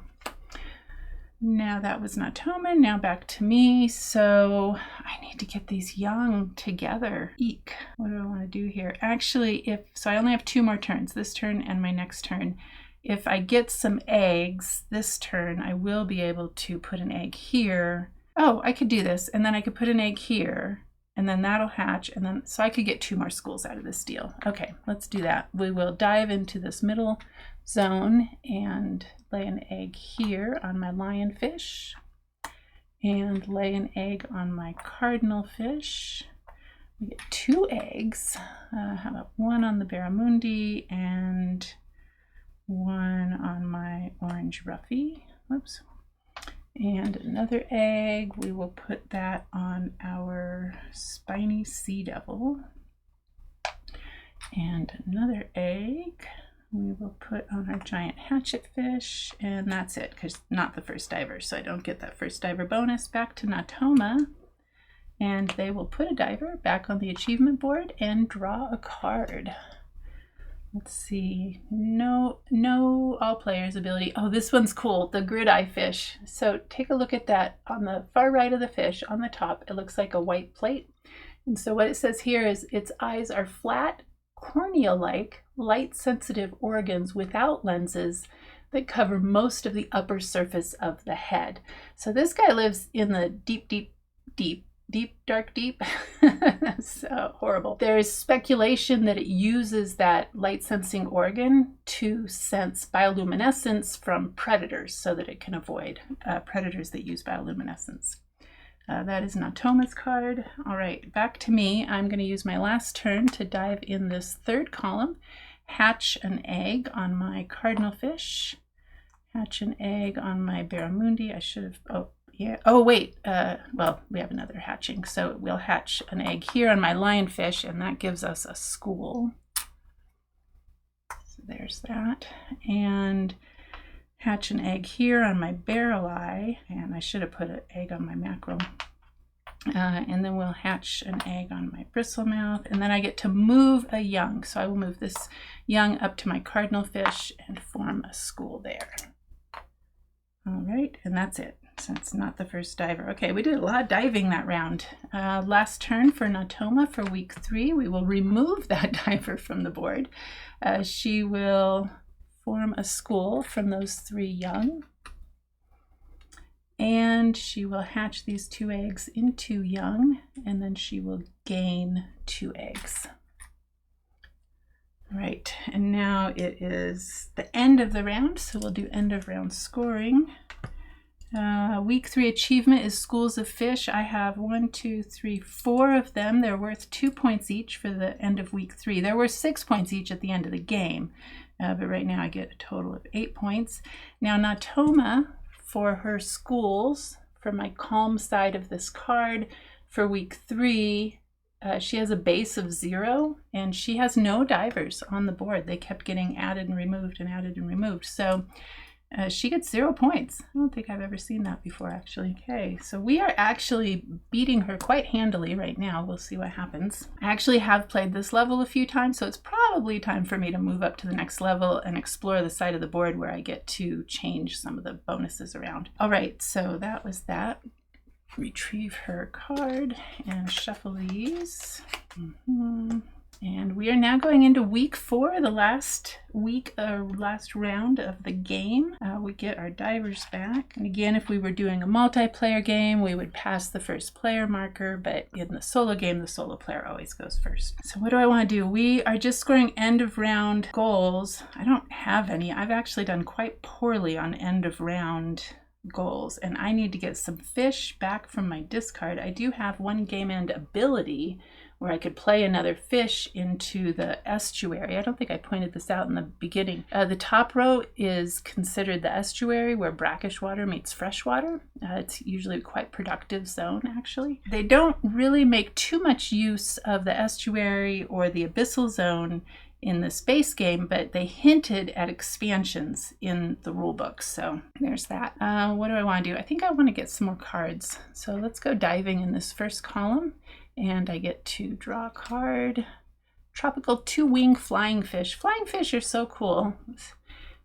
Now that was Nautoma. Now back to me. So I need to get these young together. Eek. What do I want to do here? Actually, so I only have 2 more turns, this turn and my next turn. If I get some eggs this turn, I will be able to put an egg here. Oh, I could do this, and then I could put an egg here, and then that'll hatch, and then so I could get 2 more schools out of this deal. Okay, let's do that. We will dive into this middle zone and lay an egg here on my lionfish, and lay an egg on my cardinal fish. We get 2 eggs. How about 1 on the barramundi and 1 on my orange roughy. Whoops. And another egg. We will put that on our spiny sea devil. And another egg we will put on our giant hatchet fish, and that's it, because not the first diver, so I don't get that first diver bonus. Back to Nautoma, and they will put a diver back on the achievement board and draw a card. Let's see, no all players ability. Oh, this one's cool, the grid-eye fish. So take a look at that. On the far right of the fish, on the top, it looks like a white plate. And so what it says here is its eyes are flat, cornea-like, light-sensitive organs without lenses that cover most of the upper surface of the head. So this guy lives in the dark deep. So horrible. There is speculation that it uses that light-sensing organ to sense bioluminescence from predators so that it can avoid predators that use bioluminescence. That is Nautoma's card. All right, back to me. I'm going to use my last turn to dive in this third column, hatch an egg on my cardinal fish, hatch an egg on my barramundi. I should have, oh yeah, oh wait, well, we have another hatching, so we'll hatch an egg here on my lionfish, and that gives us a school. So there's that. And hatch an egg here on my barrel eye, and I should have put an egg on my mackerel. And then we'll hatch an egg on my bristlemouth, and then I get to move a young. So I will move this young up to my cardinal fish and form a school there. All right, and that's it. So it's not the first diver. Okay, we did a lot of diving that round. Last turn for Nautoma for week 3. We will remove that diver from the board. She will form a school from those 3 young, and she will hatch these 2 eggs into young, and then she will gain 2 eggs. Right, and now it is the end of the round, so we'll do end of round scoring. Week 3 achievement is schools of fish. I have 1, 2, 3, 4 of them. They're worth 2 points each for the end of week 3. There were 6 points each at the end of the game. But right now I get a total of 8 points. Now Nautoma, for her schools, for my calm side of this card, for week 3, she has a base of 0, and she has no divers on the board. They kept getting added and removed and added and removed. So she gets 0 points. I don't think I've ever seen that before, actually. Okay, so we are actually beating her quite handily right now. We'll see what happens. I actually have played this level a few times, so it's probably time for me to move up to the next level and explore the side of the board where I get to change some of the bonuses around. All right, so that was that. Retrieve her card and shuffle these. And we are now going into week 4, the last round of the game. We get our divers back. And again, if we were doing a multiplayer game, we would pass the first player marker, but in the solo game, the solo player always goes first. So what do I want to do? We are just scoring end of round goals. I don't have any. I've actually done quite poorly on end of round goals, and I need to get some fish back from my discard. I do have 1 game end ability where I could play another fish into the estuary. I don't think I pointed this out in the beginning. The top row is considered the estuary where brackish water meets fresh water. It's usually a quite productive zone, actually. They don't really make too much use of the estuary or the abyssal zone in the space game, but they hinted at expansions in the rule books. So there's that. What do I want to do? I think I want to get some more cards. So let's go diving in this first column, and I get to draw a card. Tropical 2-wing flying fish. Flying fish are so cool. It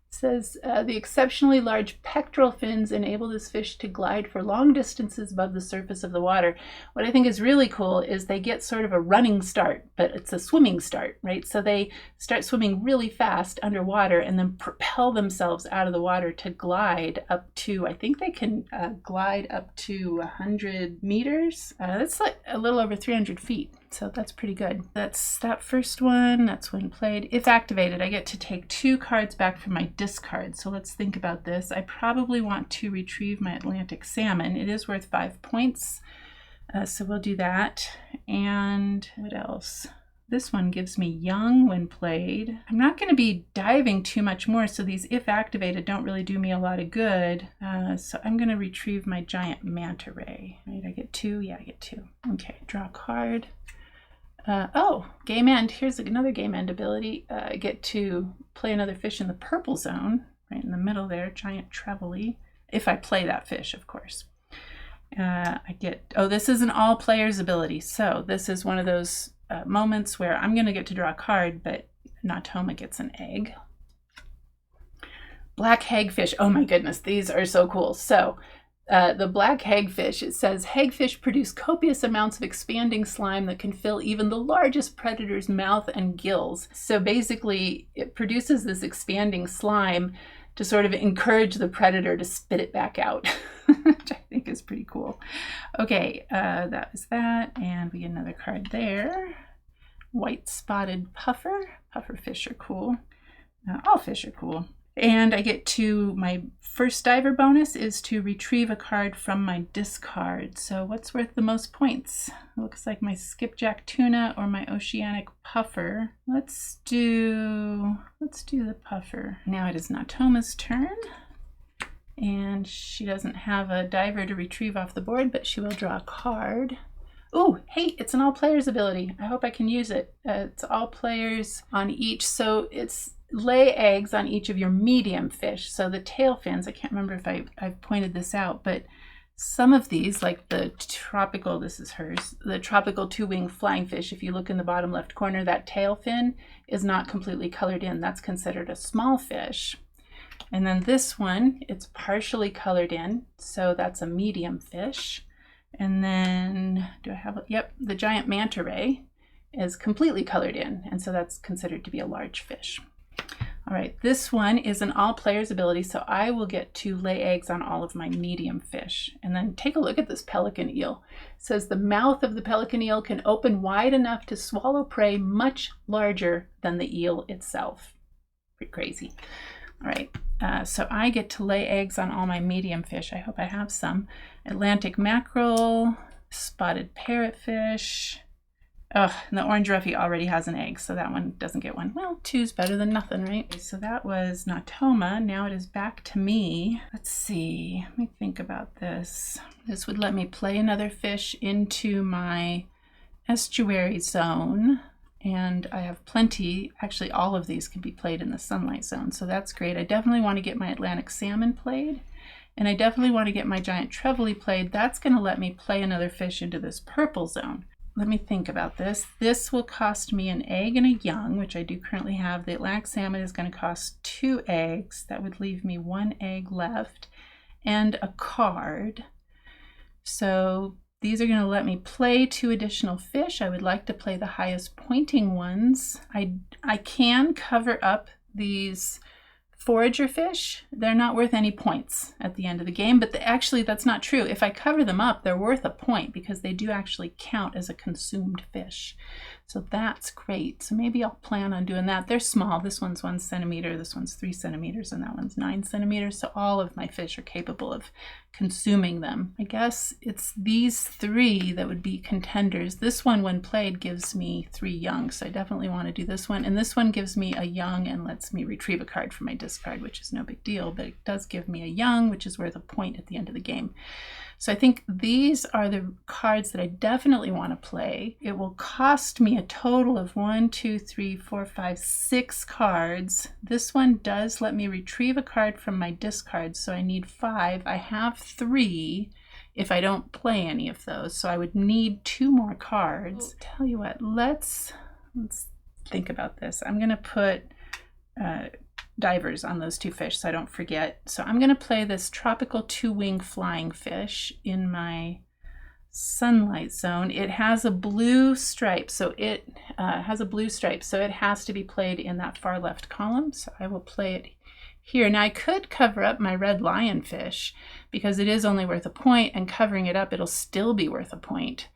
says the exceptionally large pectoral fins enable this fish to glide for long distances above the surface of the water. What I think is really cool is they get sort of a running start, but it's a swimming start, right? So they start swimming really fast underwater and then propel themselves out of the water to glide up to, I think they can glide up to 100 meters. That's like a little over 300 feet. So that's pretty good. That's that first one. That's when played. If activated, I get to take 2 cards back from my discard. So let's think about this. I probably want to retrieve my Atlantic salmon. It is worth 5 points. So we'll do that. And what else? This one gives me young when played. I'm not going to be diving too much more, so these if activated don't really do me a lot of good. So I'm going to retrieve my giant manta ray. Right, I get 2? Yeah, I get 2. Okay, draw a card. Oh, game end. Here's another game end ability. I get to play another fish in the purple zone, right in the middle there, giant trevally. If I play that fish, of course. I get, oh, this is an all players ability. So this is one of those moments where I'm going to get to draw a card, but Nautoma gets an egg. Black hagfish. Oh my goodness, these are so cool. So the black hagfish, it says, hagfish produce copious amounts of expanding slime that can fill even the largest predator's mouth and gills. So basically, it produces this expanding slime to sort of encourage the predator to spit it back out, which I think is pretty cool. Okay, that was that, and we get another card there. White spotted puffer. Puffer fish are cool. All fish are cool. And I get to, my first diver bonus is to retrieve a card from my discard. So what's worth the most points? It looks like my skipjack tuna or my oceanic puffer. Let's do the puffer. Now it is Nautoma's turn. And she doesn't have a diver to retrieve off the board, but she will draw a card. Oh, hey, it's an all players ability. I hope I can use it. It's all players on each. So it's lay eggs on each of your medium fish. So the tail fins, I can't remember if I've pointed this out, but some of these, like the tropical, this is hers, the tropical two-winged flying fish, if you look in the bottom left corner, that tail fin is not completely colored in. That's considered a small fish. And then this one, it's partially colored in, so that's a medium fish. And then, do I have it? Yep, the giant manta ray is completely colored in, and so that's considered to be a large fish. All right, this one is an all players ability, so I will get to lay eggs on all of my medium fish. And then take a look at this pelican eel. It says the mouth of the pelican eel can open wide enough to swallow prey much larger than the eel itself. Pretty crazy. All right, so I get to lay eggs on all my medium fish. I hope I have some. Atlantic mackerel, spotted parrotfish. Oh, and the orange roughy already has an egg, so that one doesn't get one. Well, 2's better than nothing, right? So that was Nautoma. Now it is back to me. Let's see. Let me think about this. This would let me play another fish into my estuary zone. And I have plenty. Actually, all of these can be played in the sunlight zone, so that's great. I definitely want to get my Atlantic salmon played. And I definitely want to get my giant trevally played. That's going to let me play another fish into this purple zone. Let me think about this. This will cost me an egg and a young, which I do currently have. The Atlantic salmon is going to cost 2 eggs. That would leave me 1 egg left and a card. So these are going to let me play 2 additional fish. I would like to play the highest pointing ones. I can cover up these forager fish. They're not worth any points at the end of the game, but actually that's not true. If I cover them up, they're worth a point because they do actually count as a consumed fish. So that's great. So maybe I'll plan on doing that. They're small. This one's 1 centimeter, this one's 3 centimeters, and that one's 9 centimeters. So all of my fish are capable of consuming them. I guess it's these 3 that would be contenders. This one, when played, gives me 3 young, so I definitely want to do this one. And this one gives me a young and lets me retrieve a card from my discard, which is no big deal, but it does give me a young, which is worth a point at the end of the game. So I think these are the cards that I definitely want to play. It will cost me a total of 1, 2, 3, 4, 5, 6 cards. This one does let me retrieve a card from my discard, so I need 5. I have 3 if I don't play any of those, so I would need 2 more cards. Tell you what, let's think about this. I'm going to put divers on those 2 fish so I don't forget. So I'm going to play this tropical 2-wing flying fish in my sunlight zone. It has a blue stripe, so it has to be played in that far left column. So I will play it here. Now I could cover up my red lionfish because it is only worth a point, and covering it up, it'll still be worth a point.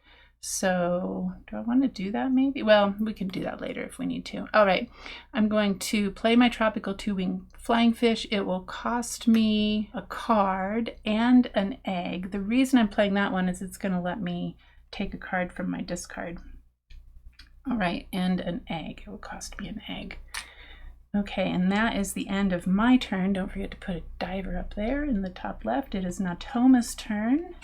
So do I want to do that maybe? Well, we can do that later if we need to. All right, I'm going to play my tropical 2-wing flying fish. It will cost me a card and an egg. The reason I'm playing that one is it's going to let me take a card from my discard. All right, and an egg. It will cost me an egg. Okay, and that is the end of my turn. Don't forget to put a diver up there in the top left. It is Nautoma's turn,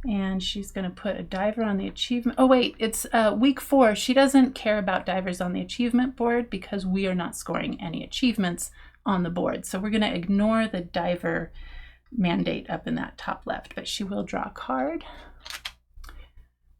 and she's going to put a diver on the achievement. Oh wait, it's week 4. She doesn't care about divers on the achievement board because we are not scoring any achievements on the board. So we're going to ignore the diver mandate up in that top left, but she will draw a card.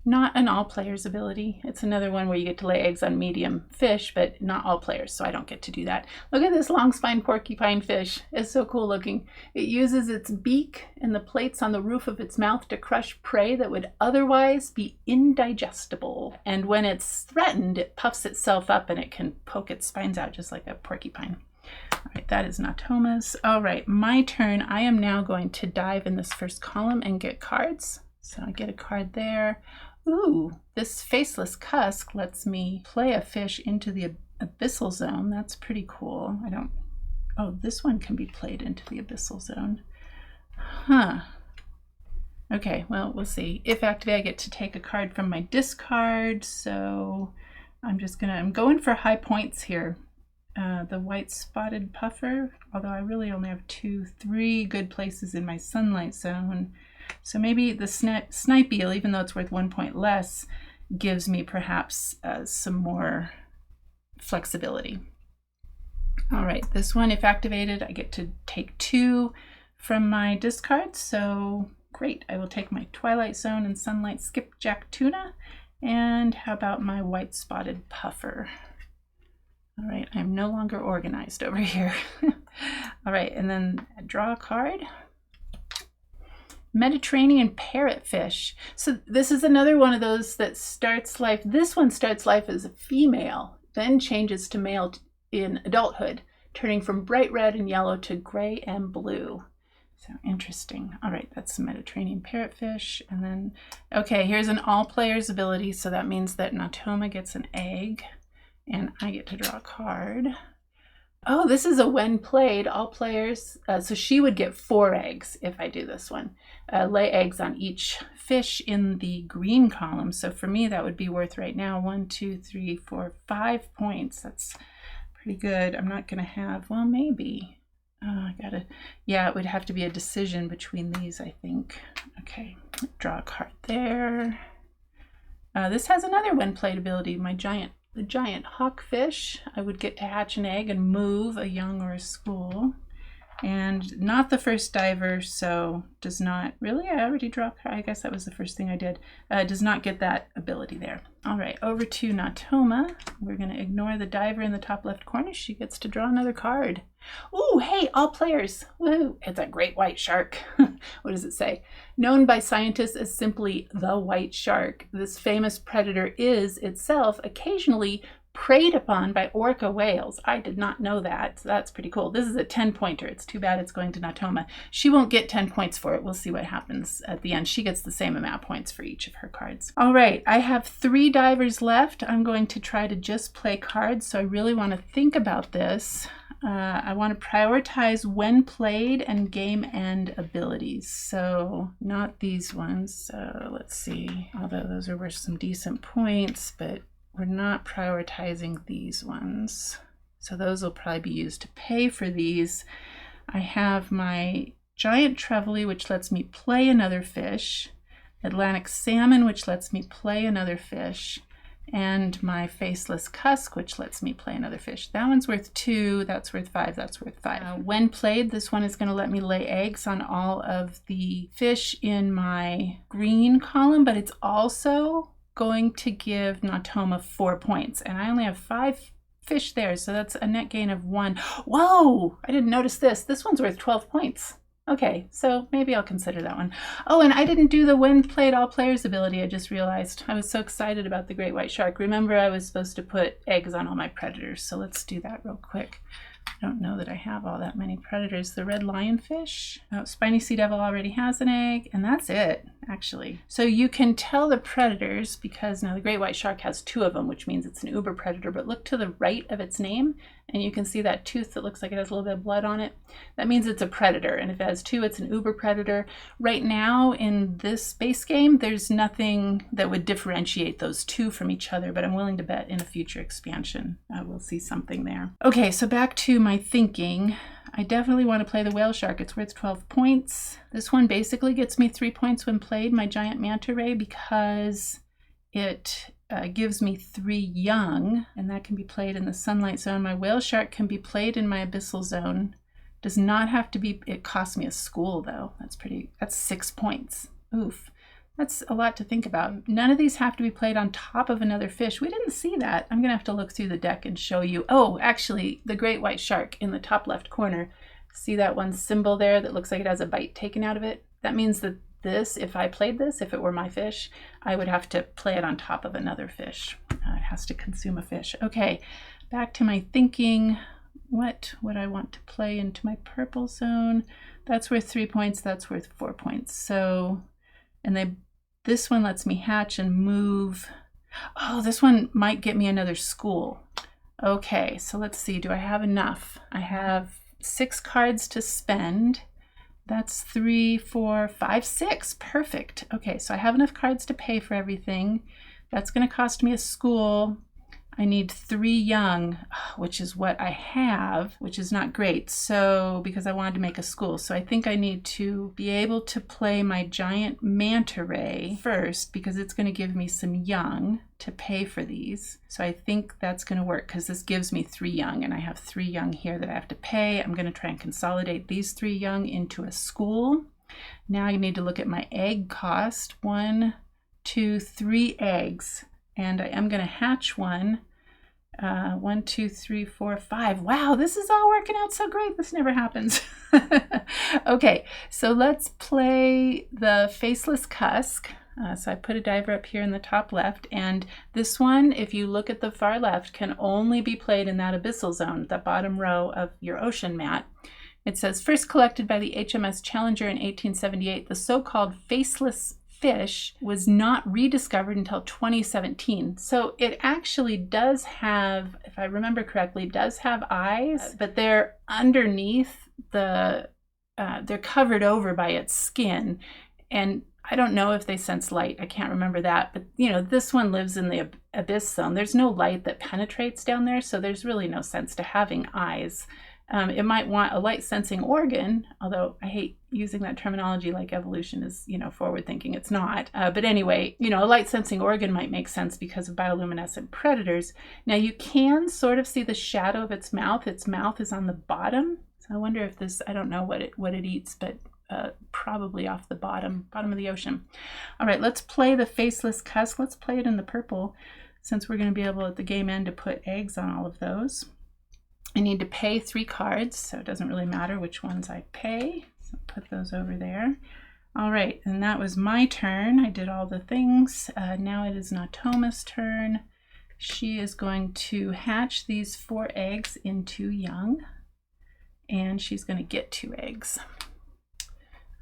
Not an all players ability. It's another one where you get to lay eggs on medium fish, but not all players, so I don't get to do that. Look at this long spine porcupine fish. It's so cool looking. It uses its beak and the plates on the roof of its mouth to crush prey that would otherwise be indigestible. And when it's threatened, it puffs itself up and it can poke its spines out just like a porcupine. All right, that is Nautoma's. All right, my turn. I am now going to dive in this first column and get cards. So I get a card there. Ooh, this faceless cusk lets me play a fish into the abyssal zone. That's pretty cool. Oh, this one can be played into the abyssal zone. Huh. Okay, well, we'll see. If activated, I get to take a card from my discard. So I'm going for high points here. The white spotted puffer, although I really only have 3 good places in my sunlight zone. So maybe the snipe eel, even though it's worth 1 point less, gives me perhaps some more flexibility. All right, this one, if activated, I get to take 2 from my discard. So great, I will take my Twilight Zone and Sunlight Skipjack Tuna. And how about my white spotted puffer? All right, I'm no longer organized over here. All right, and then draw a card. Mediterranean parrotfish. So this is another one of those that starts life. This one starts life as a female, then changes to male in adulthood, turning from bright red and yellow to gray and blue. So interesting. All right, that's the Mediterranean parrotfish. And then, okay, here's an all players ability. So that means that Nautoma gets an egg and I get to draw a card. Oh, this is a when played, all players. So she would get 4 eggs if I do this one. Lay eggs on each fish in the green column. So for me, that would be worth right now 1, 2, 3, 4, 5 points. That's pretty good. I'm not going to have, well, maybe. Yeah, it would have to be a decision between these, I think. Okay, draw a card there. This has another when played ability, the giant hawkfish. I would get to hatch an egg and move a young or a school. And not the first diver, so does not, really? I already drew, I guess that was the first thing I did. Does not get that ability there. All right, over to Nautoma. We're going to ignore the diver in the top left corner. She gets to draw another card. Ooh, hey, all players. Woo, it's a great white shark. What does it say? Known by scientists as simply the white shark, this famous predator is itself occasionally preyed upon by orca whales. I did not know that, so that's pretty cool. This is a 10-pointer. It's too bad it's going to Nautoma. She won't get 10 points for it. We'll see what happens at the end. She gets the same amount of points for each of her cards. All right, I have 3 divers left. I'm going to try to just play cards, so I really want to think about this. I want to prioritize when played and game end abilities. So not these ones. So let's see, although those are worth some decent points, but we're not prioritizing these ones. So those will probably be used to pay for these. I have my giant trevally, which lets me play another fish, Atlantic salmon, which lets me play another fish, and my faceless cusk, which lets me play another fish. That one's worth 2, that's worth 5, that's worth 5. When played, this one is going to let me lay eggs on all of the fish in my green column, but it's also going to give Nautoma 4 points, and I only have 5 fish there, so that's a net gain of 1. Whoa, I didn't notice this. This one's worth 12 points. Okay, so maybe I'll consider that one. Oh, and I didn't do the when played all players ability. I just realized. I was so excited about the great white shark. Remember, I was supposed to put eggs on all my predators, so let's do that real quick. I don't know that I have all that many predators. The red lionfish. Oh, spiny sea devil already has an egg, and that's it, actually. So you can tell the predators because now the great white shark has 2 of them, which means it's an uber predator, but look to the right of its name, and you can see that tooth that looks like it has a little bit of blood on it. That means it's a predator, and if it has 2, it's an uber predator. Right now in this base game, there's nothing that would differentiate those 2 from each other, but I'm willing to bet in a future expansion we'll see something there. Okay, so back to my thinking. I definitely want to play the whale shark. It's worth 12 points. This one basically gets me 3 points when played, my giant manta ray, because it gives me 3 young, and that can be played in the sunlight zone. My whale shark can be played in my abyssal zone. Does not have to be, it costs me a school though. That's 6 points. Oof. That's a lot to think about. None of these have to be played on top of another fish. We didn't see that. I'm gonna have to look through the deck and show you. Oh, actually, the great white shark in the top left corner. See that one symbol there that looks like it has a bite taken out of it? That means that this, if I played this, if it were my fish, I would have to play it on top of another fish. It has to consume a fish. Okay, back to my thinking. What would I want to play into my purple zone? That's worth 3 points, that's worth 4 points. So, and this one lets me hatch and move. Oh, this one might get me another school. Okay, so let's see, do I have enough? I have 6 cards to spend. That's 3, 4, 5, 6, perfect. Okay, so I have enough cards to pay for everything. That's gonna cost me a school. I need 3 young, which is what I have, which is not great. So, because I wanted to make a school. So I think I need to be able to play my giant manta ray first because it's going to give me some young to pay for these. So I think that's going to work because this gives me 3 young and I have 3 young here that I have to pay. I'm going to try and consolidate these 3 young into a school. Now I need to look at my egg cost. 1, 2, 3 eggs. And I am going to hatch one. 1, 2, 3, 4, 5. Wow, this is all working out so great. This never happens. Okay, so let's play the faceless cusk. So I put a diver up here in the top left, and this one, if you look at the far left, can only be played in that abyssal zone, the bottom row of your ocean mat. It says, first collected by the HMS Challenger in 1878, the so-called faceless fish was not rediscovered until 2017. So it actually does have, if I remember correctly, does have eyes, but they're underneath they're covered over by its skin. And I don't know if they sense light. I can't remember that. But, you know, this one lives in the abyss zone. There's no light that penetrates down there, so there's really no sense to having eyes. It might want a light sensing organ, although I hate using that terminology like evolution is, you know, forward thinking. It's not. But anyway, you know, a light sensing organ might make sense because of bioluminescent predators. Now you can sort of see the shadow of its mouth. Its mouth is on the bottom. So I wonder if this, I don't know what it eats, but probably off the bottom of the ocean. All right, let's play the faceless cusk. Let's play it in the purple since we're going to be able at the game end to put eggs on all of those. I need to pay 3 cards, so it doesn't really matter which ones I pay. So put those over there. All right, and that was my turn. I did all the things. Now it is Nautoma's turn. She is going to hatch these 4 eggs into young, and she's going to get 2 eggs.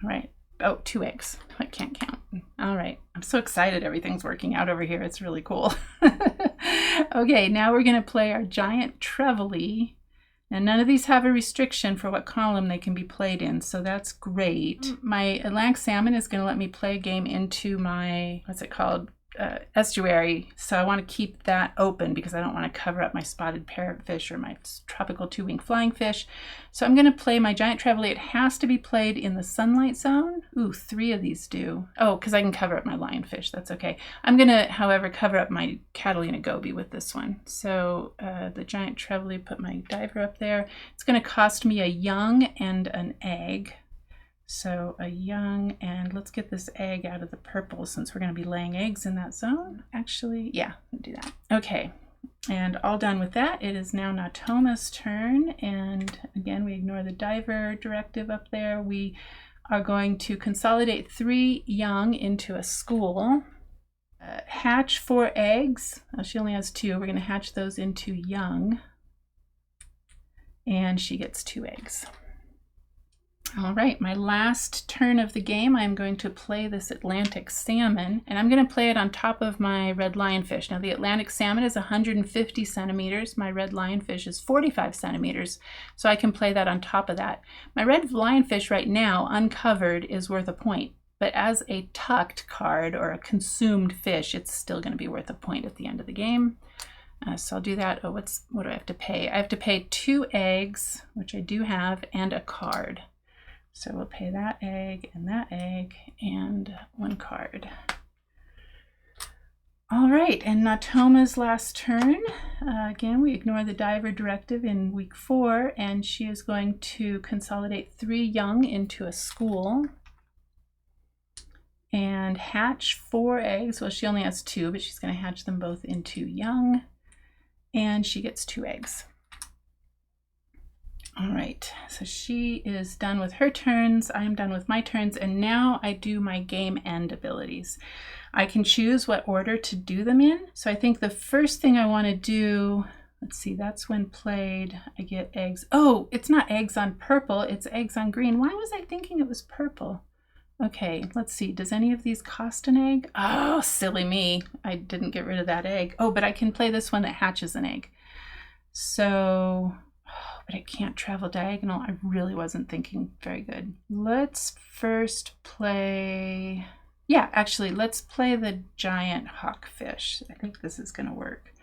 All right. Oh, 2 eggs. I can't count. All right. I'm so excited everything's working out over here. It's really cool. Okay, now we're going to play our giant trevally. Now, none of these have a restriction for what column they can be played in, so that's great. My Atlantic salmon is going to let me play a game into my, what's it called, estuary, so I want to keep that open because I don't want to cover up my spotted parrotfish or my tropical 2-winged flying fish. So I'm going to play my giant trevally. It has to be played in the sunlight zone. Ooh, 3 of these do. Oh, because I can cover up my lionfish. That's okay. I'm going to, however, cover up my Catalina goby with this one. So the giant trevally, put my diver up there. It's going to cost me a young and an egg. So a young, and let's get this egg out of the purple since we're going to be laying eggs in that zone. Actually, yeah, I'll do that. Okay, and all done with that. It is now Nautoma's turn, and again, we ignore the diver directive up there. We are going to consolidate 3 young into a school. Hatch 4 eggs. Oh, she only has 2. We're going to hatch those into young. and she gets 2 eggs. All right, my last turn of the game, I'm going to play this Atlantic salmon, and I'm going to play it on top of my red lionfish. Now, the Atlantic salmon is 150 centimeters. My red lionfish is 45 centimeters, so I can play that on top of that. My red lionfish right now, uncovered, is worth a point, but as a tucked card or a consumed fish, it's still going to be worth a point at the end of the game. So I'll do that. Oh, what do I have to pay? I have to pay 2 eggs, which I do have, and a card. So we'll pay that egg, and 1 card. All right, and Nautoma's last turn. Again, we ignore the diver directive in week 4, and she is going to consolidate 3 young into a school and hatch 4 eggs. Well, she only has 2, but she's going to hatch them both into young, and she gets 2 eggs. All right, so she is done with her turns. I'm done with my turns, and now I do my game end abilities. I can choose what order to do them in. So I think the first thing I want to do, let's see, that's when played, I get eggs. Oh, it's not eggs on purple, it's eggs on green. Why was I thinking it was purple? Okay, let's see, does any of these cost an egg? Oh, silly me, I didn't get rid of that egg. Oh, but I can play this one that hatches an egg. So, but it can't travel diagonal. I really wasn't thinking very good. Let's first play, yeah, actually, let's play the giant hawkfish. I think this is gonna work.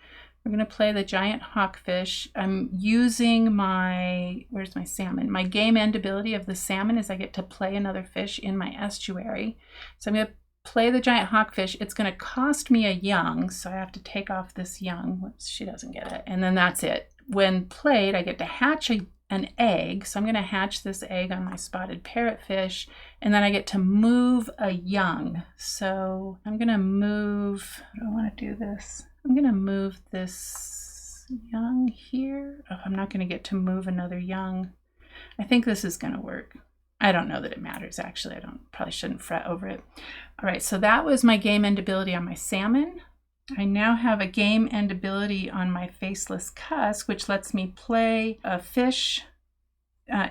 We're gonna play the giant hawkfish. I'm using my, where's my salmon? My game end ability of the salmon is I get to play another fish in my estuary. So I'm gonna play the giant hawkfish. It's gonna cost me a young, so I have to take off this young. Whoops, she doesn't get it. And then that's it. When played, I get to hatch an egg. So I'm going to hatch this egg on my spotted parrotfish, and then I get to move a young. So I'm going to move, how do I want to do this? I'm going to move this young here. Oh, I'm not going to get to move another young. I think this is going to work. I don't know that it matters, actually. Probably shouldn't fret over it. All right, so that was my game end ability on my salmon. I now have a game end ability on my faceless cusk, which lets me play a fish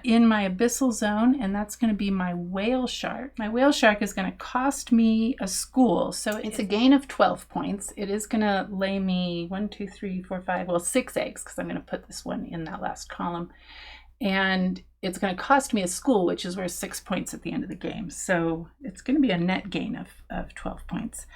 in my abyssal zone, and that's going to be my whale shark. My whale shark is going to cost me a school, so it's a gain of 12 points. It is going to lay me 1, 2, 3, 4, 5, well, 6 eggs, because I'm going to put this one in that last column. And it's going to cost me a school, which is worth 6 points at the end of the game. So it's going to be a net gain of 12 points.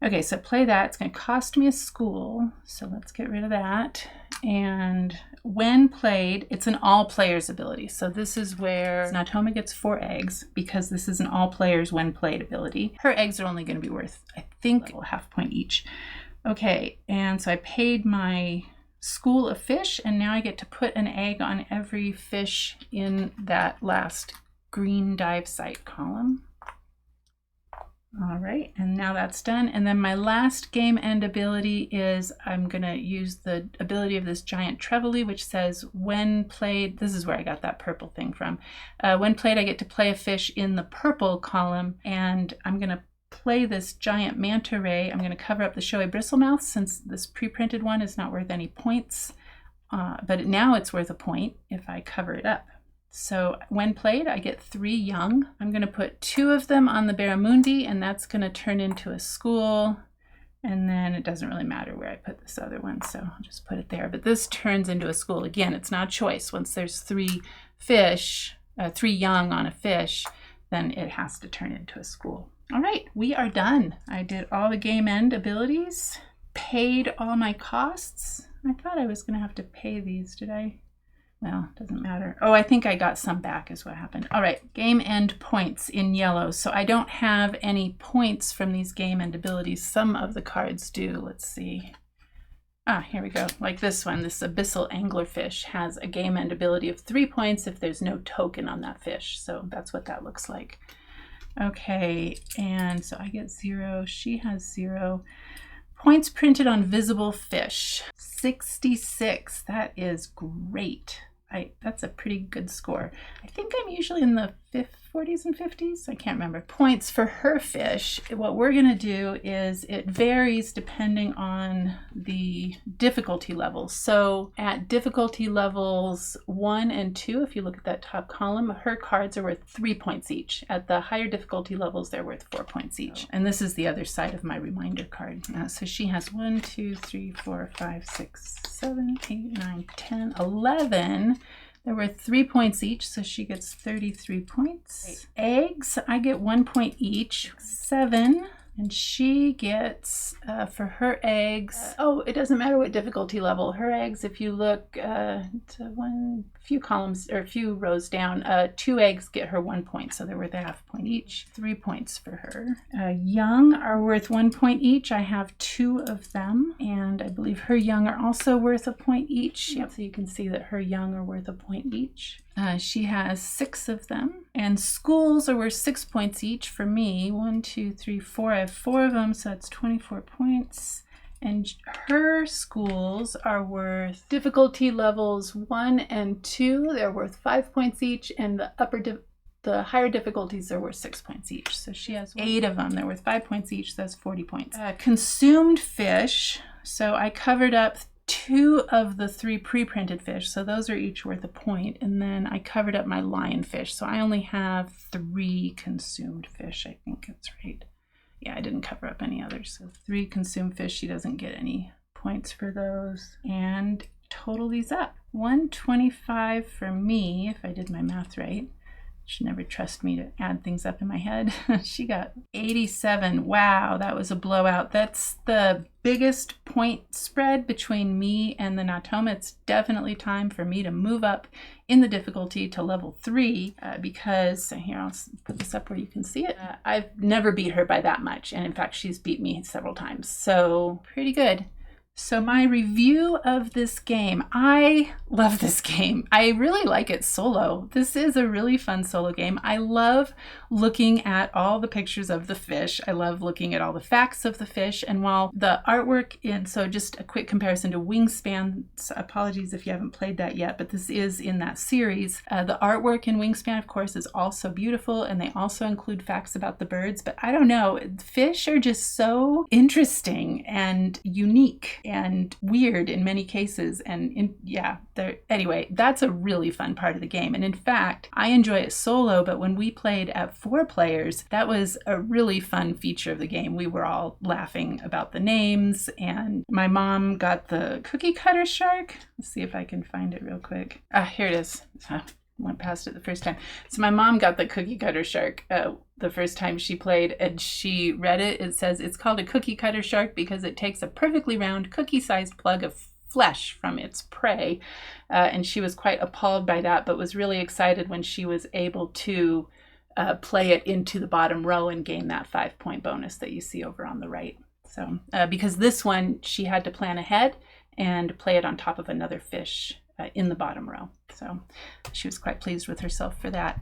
Okay, so play that. It's going to cost me a school, so let's get rid of that. And when played, it's an all players ability. So this is where Nautoma gets 4 eggs, because this is an all players when played ability. Her eggs are only going to be worth, I think, a half point each. Okay, and so I paid my school of fish, and now I get to put an egg on every fish in that last green dive site column. All right, and now that's done. And then my last game end ability is I'm going to use the ability of this giant trevally, which says when played, this is where I got that purple thing from. When played, I get to play a fish in the purple column, and I'm going to play this giant manta ray. I'm going to cover up the showy bristlemouth since this pre-printed one is not worth any points, but now it's worth a point if I cover it up. So when played, I get 3 young. I'm going to put 2 of them on the barramundi, and that's going to turn into a school. And then it doesn't really matter where I put this other one, so I'll just put it there. But this turns into a school. Again, it's not a choice. Once there's 3 fish, 3 young on a fish, then it has to turn into a school. All right, we are done. I did all the game end abilities, paid all my costs. I thought I was going to have to pay these, did I? Well, doesn't matter. Oh, I think I got some back is what happened. All right, game end points in yellow. So I don't have any points from these game end abilities. Some of the cards do. Let's see. Ah, here we go. Like this one, this abyssal anglerfish has a game end ability of 3 points if there's no token on that fish. So that's what that looks like. Okay, and so I get 0. She has 0. Points printed on visible fish. 66. That is great. That's a pretty good score. I think I'm usually in the 40s and 50s, I can't remember, points for her fish. What we're going to do is it varies depending on the difficulty levels. So at difficulty levels 1 and 2, if you look at that top column, her cards are worth 3 points each. At the higher difficulty levels, they're worth 4 points each. And this is the other side of my reminder card. So she has 1, 2, 3, 4, 5, 6, 7, 8, 9, 10, 11. They're worth 3 points each, so she gets 33 points. Eggs, I get 1 point each, 7. And she gets, for her eggs, it doesn't matter what difficulty level. Her eggs, if you look to few columns or a few rows down, 2 eggs get her 1 point, so they're worth a half point each. 3 points for her. Young are worth 1 point each. I have 2 of them, and I believe her young are also worth a point each. Yep, so you can see that her young are worth a point each. She has 6 of them, and schools are worth 6 points each for me. 1, 2, 3, 4. I have 4 of them, so that's 24 points. And her schools are worth difficulty levels 1 and 2. They're worth 5 points each, and the higher difficulties are worth 6 points each. So she has 8 of them. They're worth 5 points each. So that's 40 points. Consumed fish. So I covered up 2 of the 3 pre-printed fish, so those are each worth a point, and then I covered up my lionfish, so I only have 3 consumed fish. I think that's right. Yeah, I didn't cover up any others, so 3 consumed fish. She doesn't get any points for those. And total these up. 125 for me, if I did my math right. Should never trust me to add things up in my head. She got 87. Wow, that was a blowout. That's the biggest point spread between me and the Nautoma. It's definitely time for me to move up in the difficulty to level 3 because, here, I'll put this up where you can see it. I've never beat her by that much, and in fact, she's beat me several times, so pretty good. So my review of this game, I love this game. I really like it solo. This is a really fun solo game. I love looking at all the pictures of the fish. I love looking at all the facts of the fish. And while the artwork so just a quick comparison to Wingspan, apologies if you haven't played that yet, but this is in that series. The artwork in Wingspan, of course, is also beautiful, and they also include facts about the birds. But I don't know, fish are just so interesting and unique and weird in many cases, and anyway, that's a really fun part of the game. And in fact, I enjoy it solo, but when we played at 4 players, that was a really fun feature of the game. We were all laughing about the names, and my mom got the cookie cutter shark. Let's see if I can find it real quick. Here it is. Went past it the first time. So my mom got the cookie cutter shark the first time she played, and she read it. It says it's called a cookie cutter shark because it takes a perfectly round cookie-sized plug of flesh from its prey. And she was quite appalled by that, but was really excited when she was able to play it into the bottom row and gain that 5-point bonus that you see over on the right. So because this one, she had to plan ahead and play it on top of another fish in the bottom row. So she was quite pleased with herself for that.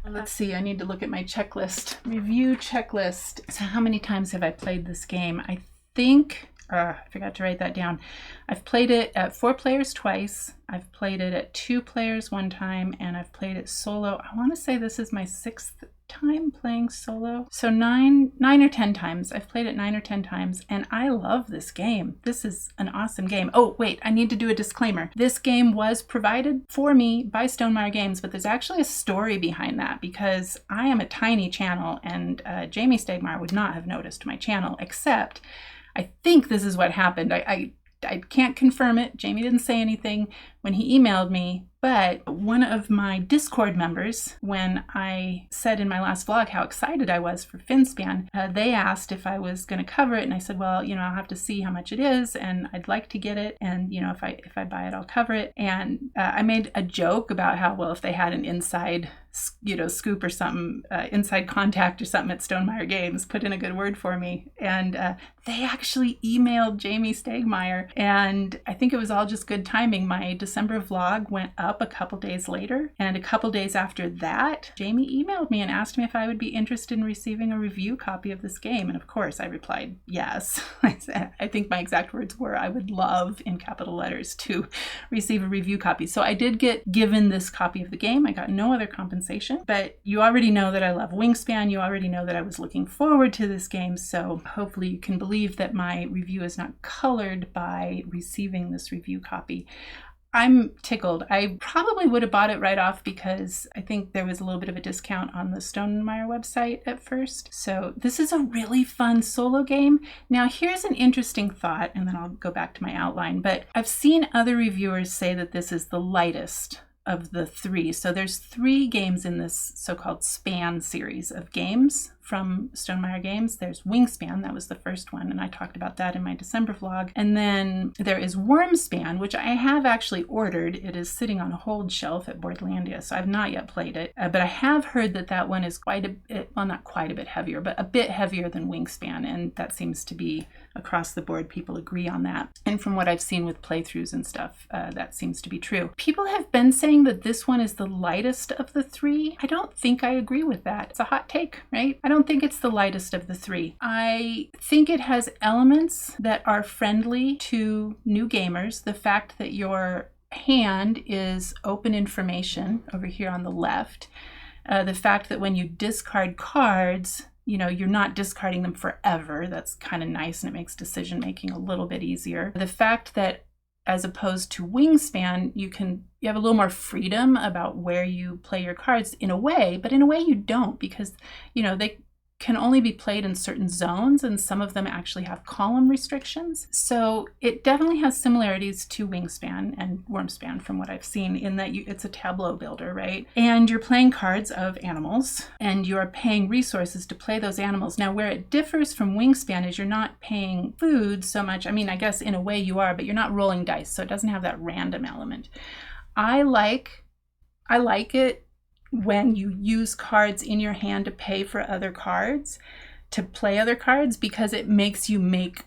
Let's see, I need to look at my checklist. Review checklist. So how many times have I played this game? I think, I forgot to write that down. I've played it at 4 players twice. I've played it at 2 players 1 time, and I've played it solo. I want to say this is my 6th time playing solo. So 9 or 10 times. I've played it 9 or 10 times, and I love this game. This is an awesome game. Oh, wait, I need to do a disclaimer. This game was provided for me by Stonemaier Games, but there's actually a story behind that because I am a tiny channel, and Jamie Stegmaier would not have noticed my channel, except I think this is what happened. I can't confirm it. Jamie didn't say anything when he emailed me, but one of my Discord members, when I said in my last vlog how excited I was for Finspan, they asked if I was going to cover it, and I said, well, I'll have to see how much it is, and I'd like to get it, and if I buy it, I'll cover it. And I made a joke about how, well, if they had an inside scoop or something, inside contact or something at Stonemaier Games, put in a good word for me. And they actually emailed Jamie Stegmaier, and I think it was all just good timing. My December vlog went up a couple days later, and a couple days after that, Jamie emailed me and asked me if I would be interested in receiving a review copy of this game. And of course, I replied yes. I think my exact words were, I would love, in capital letters, to receive a review copy. So I did get given this copy of the game. I got no other compensation, but you already know that I love Wingspan. You already know that I was looking forward to this game. So hopefully you can believe that my review is not colored by receiving this review copy. I'm tickled. I probably would have bought it right off because I think there was a little bit of a discount on the Stonemaier website at first. So this is a really fun solo game. Now here's an interesting thought, and then I'll go back to my outline, but I've seen other reviewers say that this is the lightest of the three. So there's 3 games in this so-called Span series of games from Stonemaier Games. There's Wingspan, that was the first one, and I talked about that in my December vlog. And then there is Wyrmspan, which I have actually ordered. It is sitting on a hold shelf at Boardlandia, so I've not yet played it. But I have heard that that one is quite a bit, well, not quite a bit heavier, but a bit heavier than Wingspan, and that seems to be across the board. People agree on that. And from what I've seen with playthroughs and stuff, that seems to be true. People have been saying that this one is the lightest of the 3. I don't think I agree with that. It's a hot take, right? I don't think it's the lightest of the 3. I think it has elements that are friendly to new gamers. The fact that your hand is open information over here on the left. The fact that when you discard cards, you know, you're not discarding them forever. That's kind of nice, and it makes decision making a little bit easier. The fact that as opposed to Wingspan, you have a little more freedom about where you play your cards in a way, but in a way you don't, because, you know, they can only be played in certain zones, and some of them actually have column restrictions. So it definitely has similarities to Wingspan and Wyrmspan from what I've seen, in that it's a tableau builder, right? And you're playing cards of animals, and you're paying resources to play those animals. Now, where it differs from Wingspan is you're not paying food so much. I mean, I guess in a way you are, but you're not rolling dice, so it doesn't have that random element. I like it when you use cards in your hand to pay for other cards, to play other cards, because it makes you make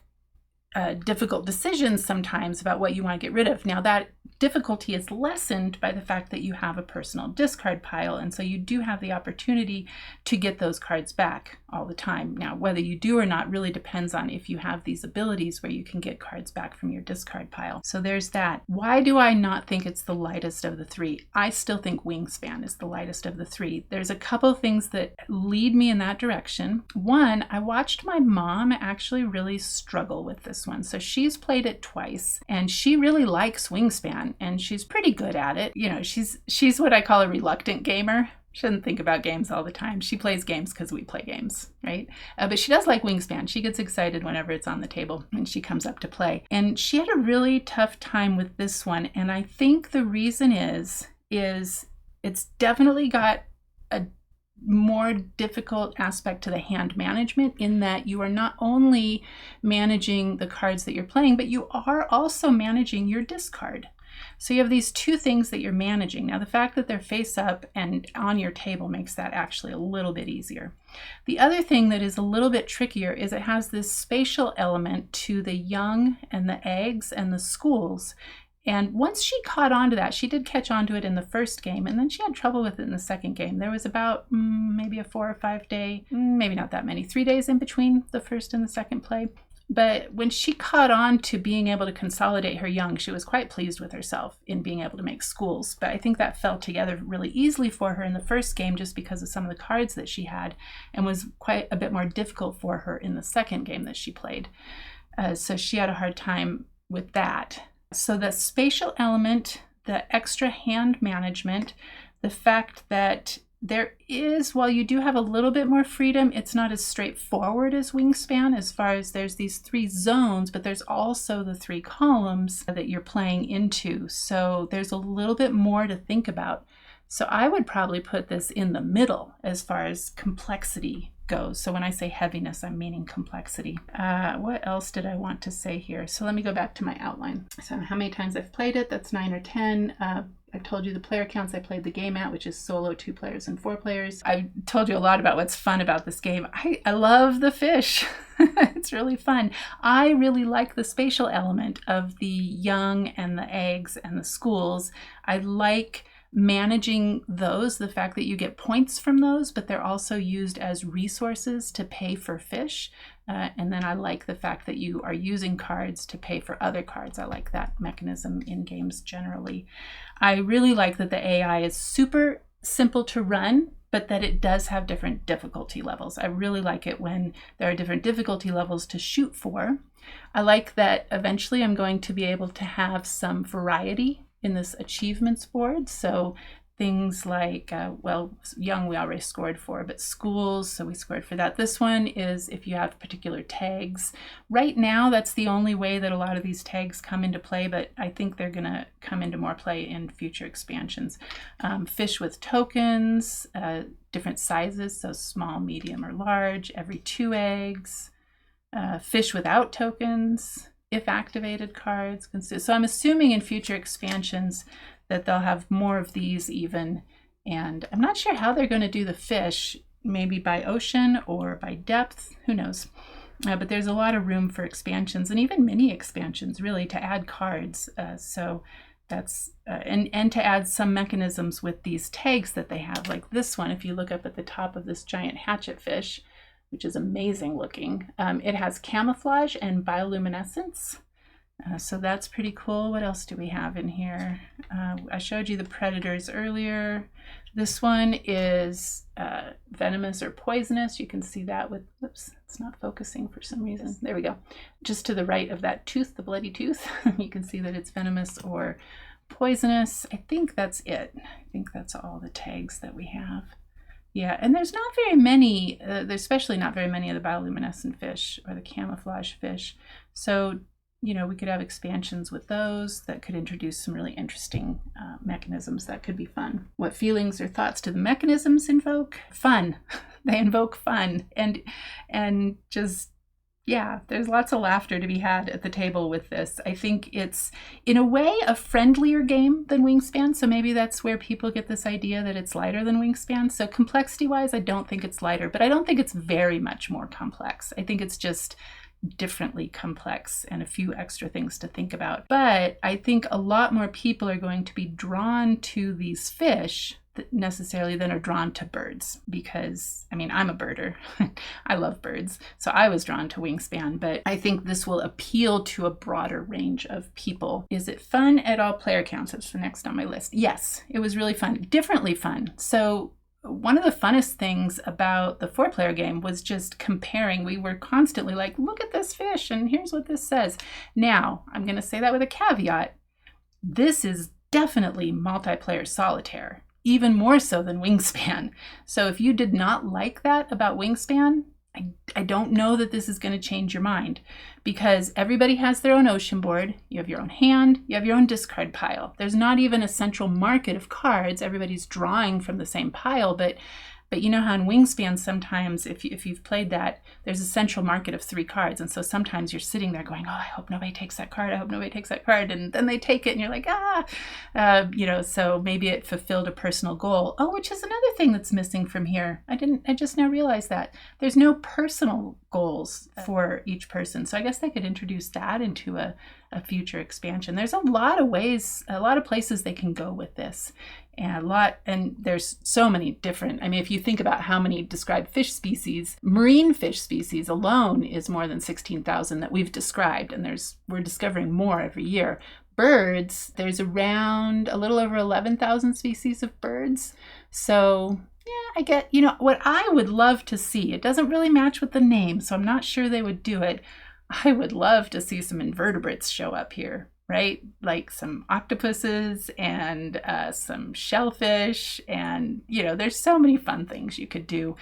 difficult decisions sometimes about what you want to get rid of. Now that difficulty is lessened by the fact that you have a personal discard pile, and so you do have the opportunity to get those cards back all the time. Now, whether you do or not really depends on if you have these abilities where you can get cards back from your discard pile. So there's that. Why do I not think it's the lightest of the 3? I still think Wingspan is the lightest of the 3. There's a couple of things that lead me in that direction. One, I watched my mom actually really struggle with this one. So she's played it twice, and she really likes Wingspan, and she's pretty good at it. You know, she's what I call a reluctant gamer. She doesn't think about games all the time. She plays games because we play games, right? But she does like Wingspan. She gets excited whenever it's on the table and she comes up to play. And she had a really tough time with this one. And I think the reason is it's definitely got a more difficult aspect to the hand management, in that you are not only managing the cards that you're playing, but you are also managing your discard. So you have these 2 things that you're managing. Now, the fact that they're face up and on your table makes that actually a little bit easier. The other thing that is a little bit trickier is it has this spatial element to the young and the eggs and the schools. And once she caught on to that, she did catch on to it in the first game, and then she had trouble with it in the second game. There was about maybe a 4 or 5 day, maybe not that many, 3 days in between the first and the second play. But when she caught on to being able to consolidate her young, she was quite pleased with herself in being able to make schools. But I think that fell together really easily for her in the first game, just because of some of the cards that she had, and was quite a bit more difficult for her in the second game that she played. So she had a hard time with that. So the spatial element, the extra hand management, the fact that there is, while you do have a little bit more freedom, it's not as straightforward as Wingspan, as far as there's these 3 zones, but there's also the 3 columns that you're playing into. So there's a little bit more to think about. So I would probably put this in the middle as far as complexity goes. So when I say heaviness, I'm meaning complexity. What else did I want to say here? So let me go back to my outline. So how many times I've played it, that's 9 or 10. I've told you the player counts I played the game at, which is solo, 2 players, and 4 players. I've told you a lot about what's fun about this game. I love the fish. It's really fun. I really like the spatial element of the young and the eggs and the schools. I like managing those, the fact that you get points from those, but they're also used as resources to pay for fish. And then I like the fact that you are using cards to pay for other cards. I like that mechanism in games generally. I really like that the AI is super simple to run, but that it does have different difficulty levels. I really like it when there are different difficulty levels to shoot for. I like that eventually I'm going to be able to have some variety in this achievements board. So things like, well, young we already scored for, but schools, so we scored for that. This one is if you have particular tags. Right now, that's the only way that a lot of these tags come into play, but I think they're gonna come into more play in future expansions. Fish with tokens, different sizes, so small, medium, or large, every 2 eggs. Fish without tokens, if activated cards. So I'm assuming in future expansions that they'll have more of these even. And I'm not sure how they're going to do the fish, maybe by ocean or by depth, who knows. But there's a lot of room for expansions and even mini expansions really to add cards. So that's, and to add some mechanisms with these tags that they have, like this one, if you look up at the top of this giant hatchet fish, which is amazing looking. It has camouflage and bioluminescence. So that's pretty cool. What else do we have in here? I showed you the predators earlier. This one is venomous or poisonous. You can see that with, whoops, it's not focusing for some reason. There we go. Just to the right of that tooth, the bloody tooth, you can see that it's venomous or poisonous. I think that's it. I think that's all the tags that we have. Yeah, and there's not very many, there's especially not very many of the bioluminescent fish or the camouflage fish. So, you know, we could have expansions with those that could introduce some really interesting mechanisms that could be fun. What feelings or thoughts do the mechanisms invoke? Fun. They invoke fun. And just, yeah, there's lots of laughter to be had at the table with this. I think it's, in a way, a friendlier game than Wingspan. So maybe that's where people get this idea that it's lighter than Wingspan. So complexity-wise, I don't think it's lighter, but I don't think it's very much more complex. I think it's just differently complex and a few extra things to think about. But I think a lot more people are going to be drawn to these fish necessarily than are drawn to birds, because I mean, I'm a birder. I love birds, so I was drawn to Wingspan, but I think this will appeal to a broader range of people. Is it fun at all player counts? That's the next on my list. Yes, it was really fun, differently fun. So one of the funnest things about the 4-player game was just comparing. We were constantly like, look at this fish and here's what this says. Now, I'm going to say that with a caveat. This is definitely multiplayer solitaire, even more so than Wingspan. So if you did not like that about Wingspan, I don't know that this is going to change your mind, because everybody has their own ocean board. You have your own hand, you have your own discard pile. There's not even a central market of cards. Everybody's drawing from the same pile, but you know how in Wingspan sometimes, if you've played that, there's a central market of 3 cards. And so sometimes you're sitting there going, oh, I hope nobody takes that card. I hope nobody takes that card. And then they take it and you're like, you know, so maybe it fulfilled a personal goal. Oh, which is another thing that's missing from here. I just now realized that. There's no personal goals for each person. So I guess they could introduce that into a future expansion. There's a lot of ways, a lot of places they can go with this. And there's so many different, I mean, if you think about how many described fish species, marine fish species alone is more than 16,000 that we've described, and we're discovering more every year. Birds, there's around a little over 11,000 species of birds. So yeah, I get, you know, what I would love to see, it doesn't really match with the name, so I'm not sure they would do it. I would love to see some invertebrates show up here, right? Like some octopuses and some shellfish, and you know, there's so many fun things you could do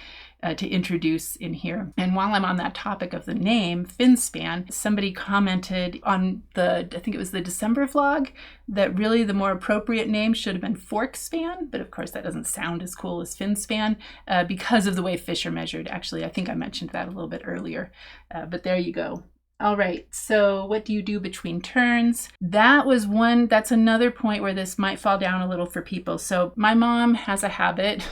to introduce in here. And while I'm on that topic of the name, Finspan, somebody commented on I think it was the December vlog, that really the more appropriate name should have been Forkspan, but of course that doesn't sound as cool as Finspan because of the way fish are measured. Actually, I think I mentioned that a little bit earlier, but there you go. All right, so what do you do between turns? That's another point where this might fall down a little for people. So my mom has a habit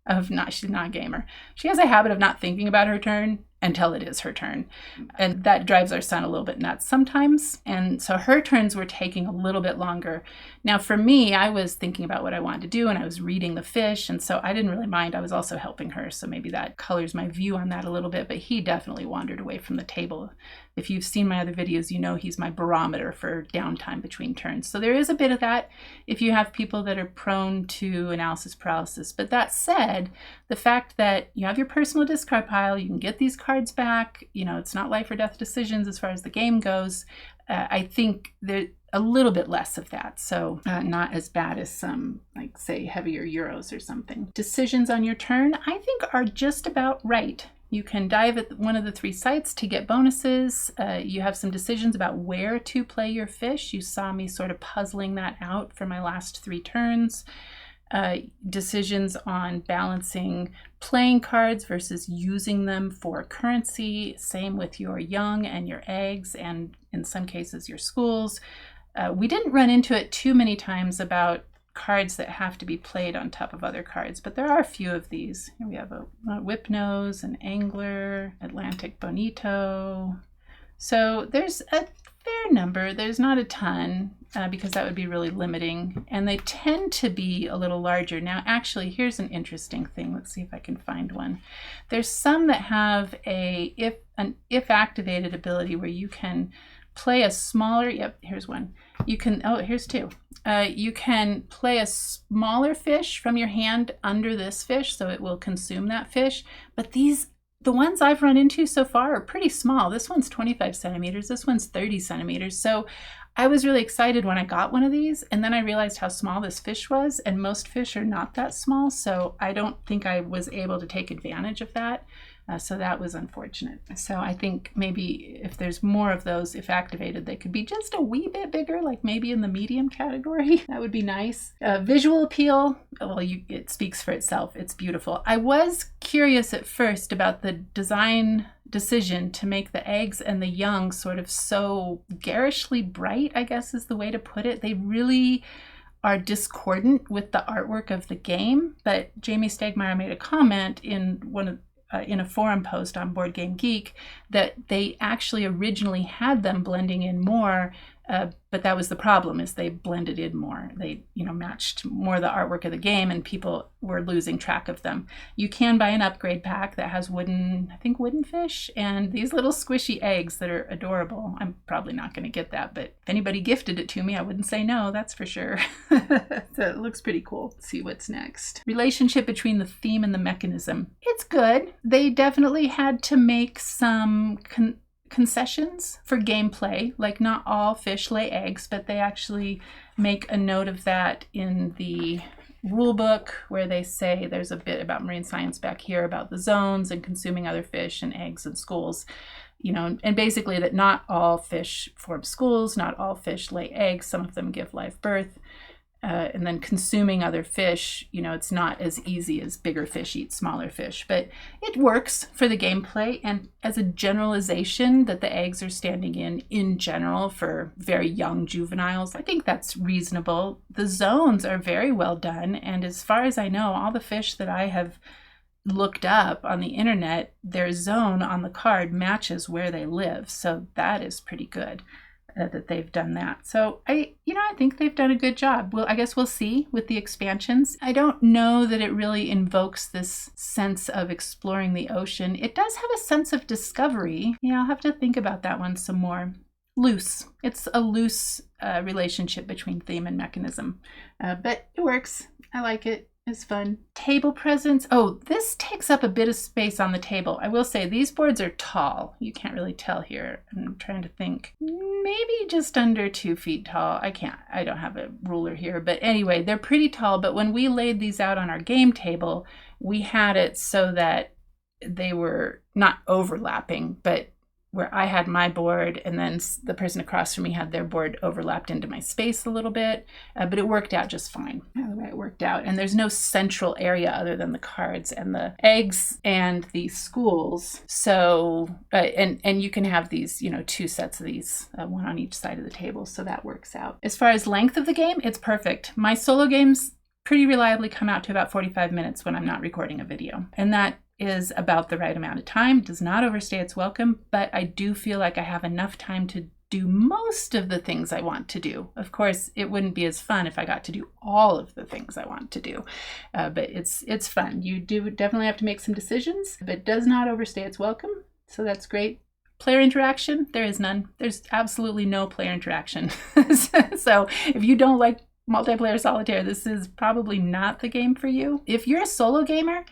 of she's not a gamer. She has a habit of not thinking about her turn until it is her turn. And that drives our son a little bit nuts sometimes. And so her turns were taking a little bit longer. Now for me, I was thinking about what I wanted to do and I was reading the fish. And so I didn't really mind. I was also helping her. So maybe that colors my view on that a little bit, but he definitely wandered away from the table. If you've seen my other videos, you know he's my barometer for downtime between turns. So there is a bit of that if you have people that are prone to analysis paralysis. But that said, the fact that you have your personal discard pile, you can get these cards back, you know, it's not life or death decisions as far as the game goes. I think there's a little bit less of that. So not as bad as some, like say, heavier Euros or something. Decisions on your turn, I think are just about right. You can dive at one of the 3 sites to get bonuses. You have some decisions about where to play your fish. You saw me sort of puzzling that out for my last 3 turns. Decisions on balancing playing cards versus using them for currency. Same with your young and your eggs, and in some cases your schools. We didn't run into it too many times about cards that have to be played on top of other cards, but there are a few of these. Here we have a whip nose, an angler, Atlantic bonito. So there's a fair number. There's not a ton because that would be really limiting, and they tend to be a little larger. Now actually, here's an interesting thing. Let's see if I can find one. There's some that have an if activated ability where you can play a smaller, yep, here's one. You can, oh, here's 2. You can play a smaller fish from your hand under this fish, so it will consume that fish. But the ones I've run into so far are pretty small. This one's 25 centimeters, this one's 30 centimeters. So I was really excited when I got one of these, and then I realized how small this fish was, and most fish are not that small, so I don't think I was able to take advantage of that. So that was unfortunate. So I think maybe if there's more of those, if activated, they could be just a wee bit bigger, like maybe in the medium category. That would be nice. Visual appeal, well, it speaks for itself. It's beautiful. I was curious at first about the design decision to make the eggs and the young sort of so garishly bright, I guess is the way to put it. They really are discordant with the artwork of the game, but Jamie Stegmaier made a comment in in a forum post on Board Game Geek that they actually originally had them blending in more, but that was the problem, is they blended in more. They, matched more the artwork of the game, and people were losing track of them. You can buy an upgrade pack that has wooden fish and these little squishy eggs that are adorable. I'm probably not going to get that, but if anybody gifted it to me, I wouldn't say no, that's for sure. So it looks pretty cool. Let's see what's next. Relationship between the theme and the mechanism. It's good. They definitely had to make some concessions for gameplay. Like, not all fish lay eggs, but they actually make a note of that in the rule book, where they say there's a bit about marine science back here about the zones and consuming other fish and eggs and schools, and basically that not all fish form schools, not all fish lay eggs, some of them give live birth. And then consuming other fish, it's not as easy as bigger fish eat smaller fish, but it works for the gameplay. And as a generalization that the eggs are standing in general for very young juveniles, I think that's reasonable. The zones are very well done. And as far as I know, all the fish that I have looked up on the internet, their zone on the card matches where they live. So that is pretty good. That they've done that. So I think they've done a good job. Well, I guess we'll see with the expansions. I don't know that it really invokes this sense of exploring the ocean. It does have a sense of discovery. I'll have to think about that one some more. Loose. It's a loose relationship between theme and mechanism, but it works. I like it. It's fun. Table presence. Oh, this takes up a bit of space on the table. I will say these boards are tall. You can't really tell here. I'm trying to think. Maybe just under 2 feet tall. I don't have a ruler here. But anyway, they're pretty tall. But when we laid these out on our game table, we had it so that they were not overlapping, but where I had my board and then the person across from me had their board overlapped into my space a little bit, but it worked out just fine the way it worked out. And there's no central area other than the cards and the eggs and the schools. So, and you can have these, 2 sets of these, one on each side of the table. So that works out. As far as length of the game, it's perfect. My solo games pretty reliably come out to about 45 minutes when I'm not recording a video. And that is about the right amount of time, does not overstay its welcome, but I do feel like I have enough time to do most of the things I want to do. Of course, it wouldn't be as fun if I got to do all of the things I want to do, but it's fun. You do definitely have to make some decisions, but it does not overstay its welcome, so that's great. Player interaction, there is none. There's absolutely no player interaction. So if you don't like multiplayer solitaire, this is probably not the game for you. If you're a solo gamer,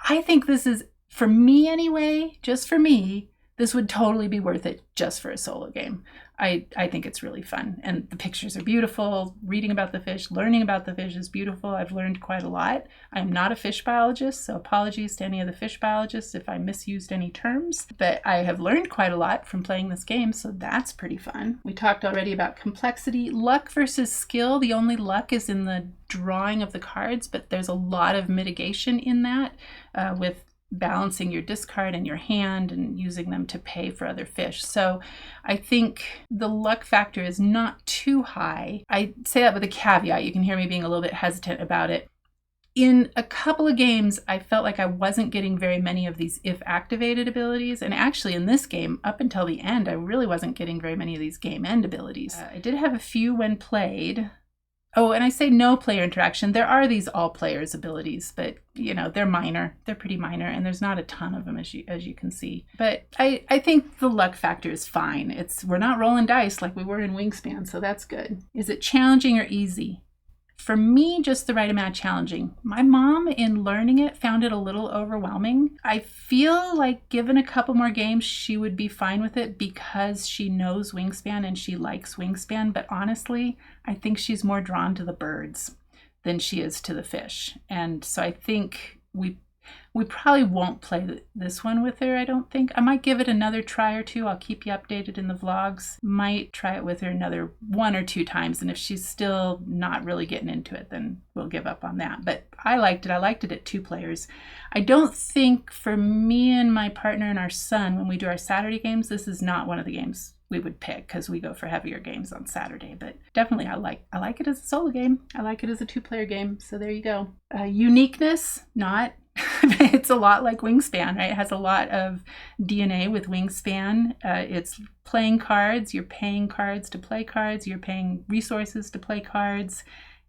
I think this is, for me anyway, just for me, this would totally be worth it just for a solo game. I think it's really fun, and the pictures are beautiful. Reading about the fish, learning about the fish is beautiful. I've learned quite a lot. I'm not a fish biologist, so apologies to any of the fish biologists if I misused any terms, but I have learned quite a lot from playing this game, so that's pretty fun. We talked already about complexity. Luck versus skill. The only luck is in the drawing of the cards, but there's a lot of mitigation in that with balancing your discard and your hand and using them to pay for other fish. So I think the luck factor is not too high. I say that with a caveat. You can hear me being a little bit hesitant about it. In a couple of games, I felt like I wasn't getting very many of these if activated abilities. And actually in this game, up until the end, I really wasn't getting very many of these game end abilities. I did have a few when played. Oh, and I say no player interaction. There are these all players abilities, but they're minor. They're pretty minor, and there's not a ton of them as you can see. But I think the luck factor is fine. We're not rolling dice like we were in Wingspan, so that's good. Is it challenging or easy? For me, just the right amount of challenging. My mom, in learning it, found it a little overwhelming. I feel like given a couple more games, she would be fine with it because she knows Wingspan and she likes Wingspan. But honestly, I think she's more drawn to the birds than she is to the fish. And so I think we probably won't play this one with her, I don't think. I might give it another try or two. I'll keep you updated in the vlogs. Might try it with her another 1 or 2 times. And if she's still not really getting into it, then we'll give up on that. But I liked it. I liked it at 2 players. I don't think for me and my partner and our son, when we do our Saturday games, this is not one of the games we would pick because we go for heavier games on Saturday. But definitely I like it as a solo game. I like it as a 2-player game. So there you go. Uniqueness, not. It's a lot like Wingspan, right? It has a lot of DNA with Wingspan. It's playing cards. You're paying cards to play cards. You're paying resources to play cards.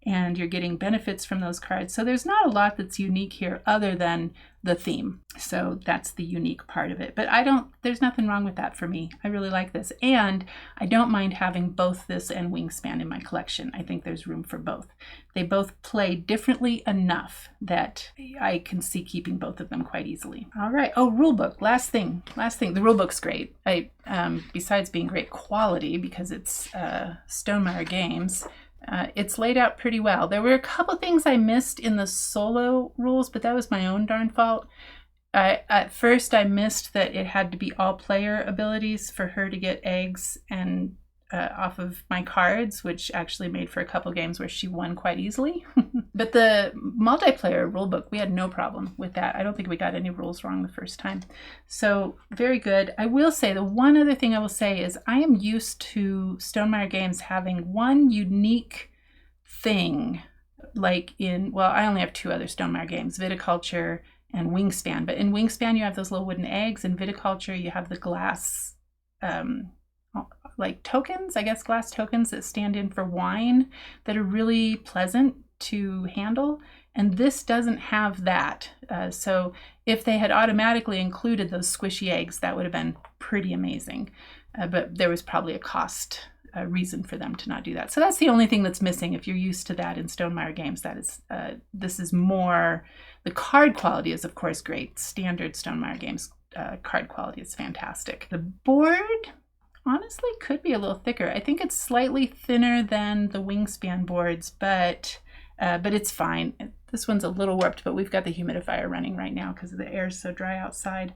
And you're getting benefits from those cards. So there's not a lot that's unique here other than the theme. So that's the unique part of it. But there's nothing wrong with that for me. I really like this. And I don't mind having both this and Wingspan in my collection. I think there's room for both. They both play differently enough that I can see keeping both of them quite easily. All right. Oh, rulebook. Last thing. The rulebook's great. Besides being great quality because it's Stonemaier Games, it's laid out pretty well. There were a couple things I missed in the solo rules, but that was my own darn fault. At first, I missed that it had to be all player abilities for her to get eggs and off of my cards, which actually made for a couple games where she won quite easily. But the multiplayer rulebook, we had no problem with that. I don't think we got any rules wrong the first time. So very good. I will say the one other thing I will say is I am used to Stonemaier Games having one unique thing, like I only have 2 other Stonemaier games, Viticulture and Wingspan. But in Wingspan, you have those little wooden eggs. In Viticulture, you have the glass tokens, I guess glass tokens that stand in for wine that are really pleasant to handle. And this doesn't have that. So if they had automatically included those squishy eggs, that would have been pretty amazing. But there was probably a cost reason for them to not do that. So that's the only thing that's missing if you're used to that in Stonemaier Games. That is, this is more, the card quality is of course great. Standard Stonemaier Games card quality is fantastic. The board, honestly, could be a little thicker. I think it's slightly thinner than the Wingspan boards, but it's fine. This one's a little warped, but we've got the humidifier running right now because the air is so dry outside.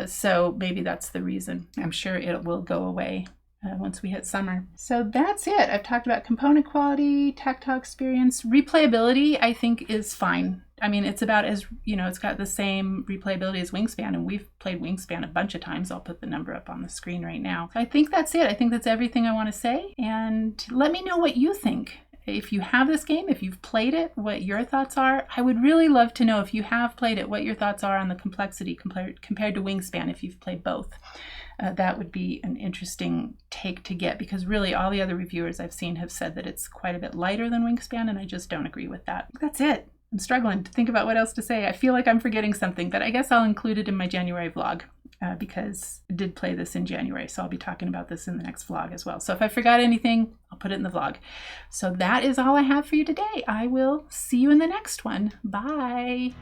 So maybe that's the reason. I'm sure it will go away once we hit summer. So that's it. I've talked about component quality, tactile experience. Replayability, I think, is fine. I mean, it's about as, it's got the same replayability as Wingspan, and we've played Wingspan a bunch of times. I'll put the number up on the screen right now. So I think that's it. I think that's everything I want to say. And let me know what you think. if you have this game, if you've played it, what your thoughts are. I would really love to know, if you have played it, what your thoughts are on the complexity compared to Wingspan, if you've played both. That would be an interesting take to get, because really all the other reviewers I've seen have said that it's quite a bit lighter than Wingspan, and I just don't agree with that. That's it. I'm struggling to think about what else to say. I feel like I'm forgetting something, but I guess I'll include it in my January vlog, because I did play this in January, so I'll be talking about this in the next vlog as well. So if I forgot anything, I'll put it in the vlog. So that is all I have for you today. I will see you in the next one. Bye.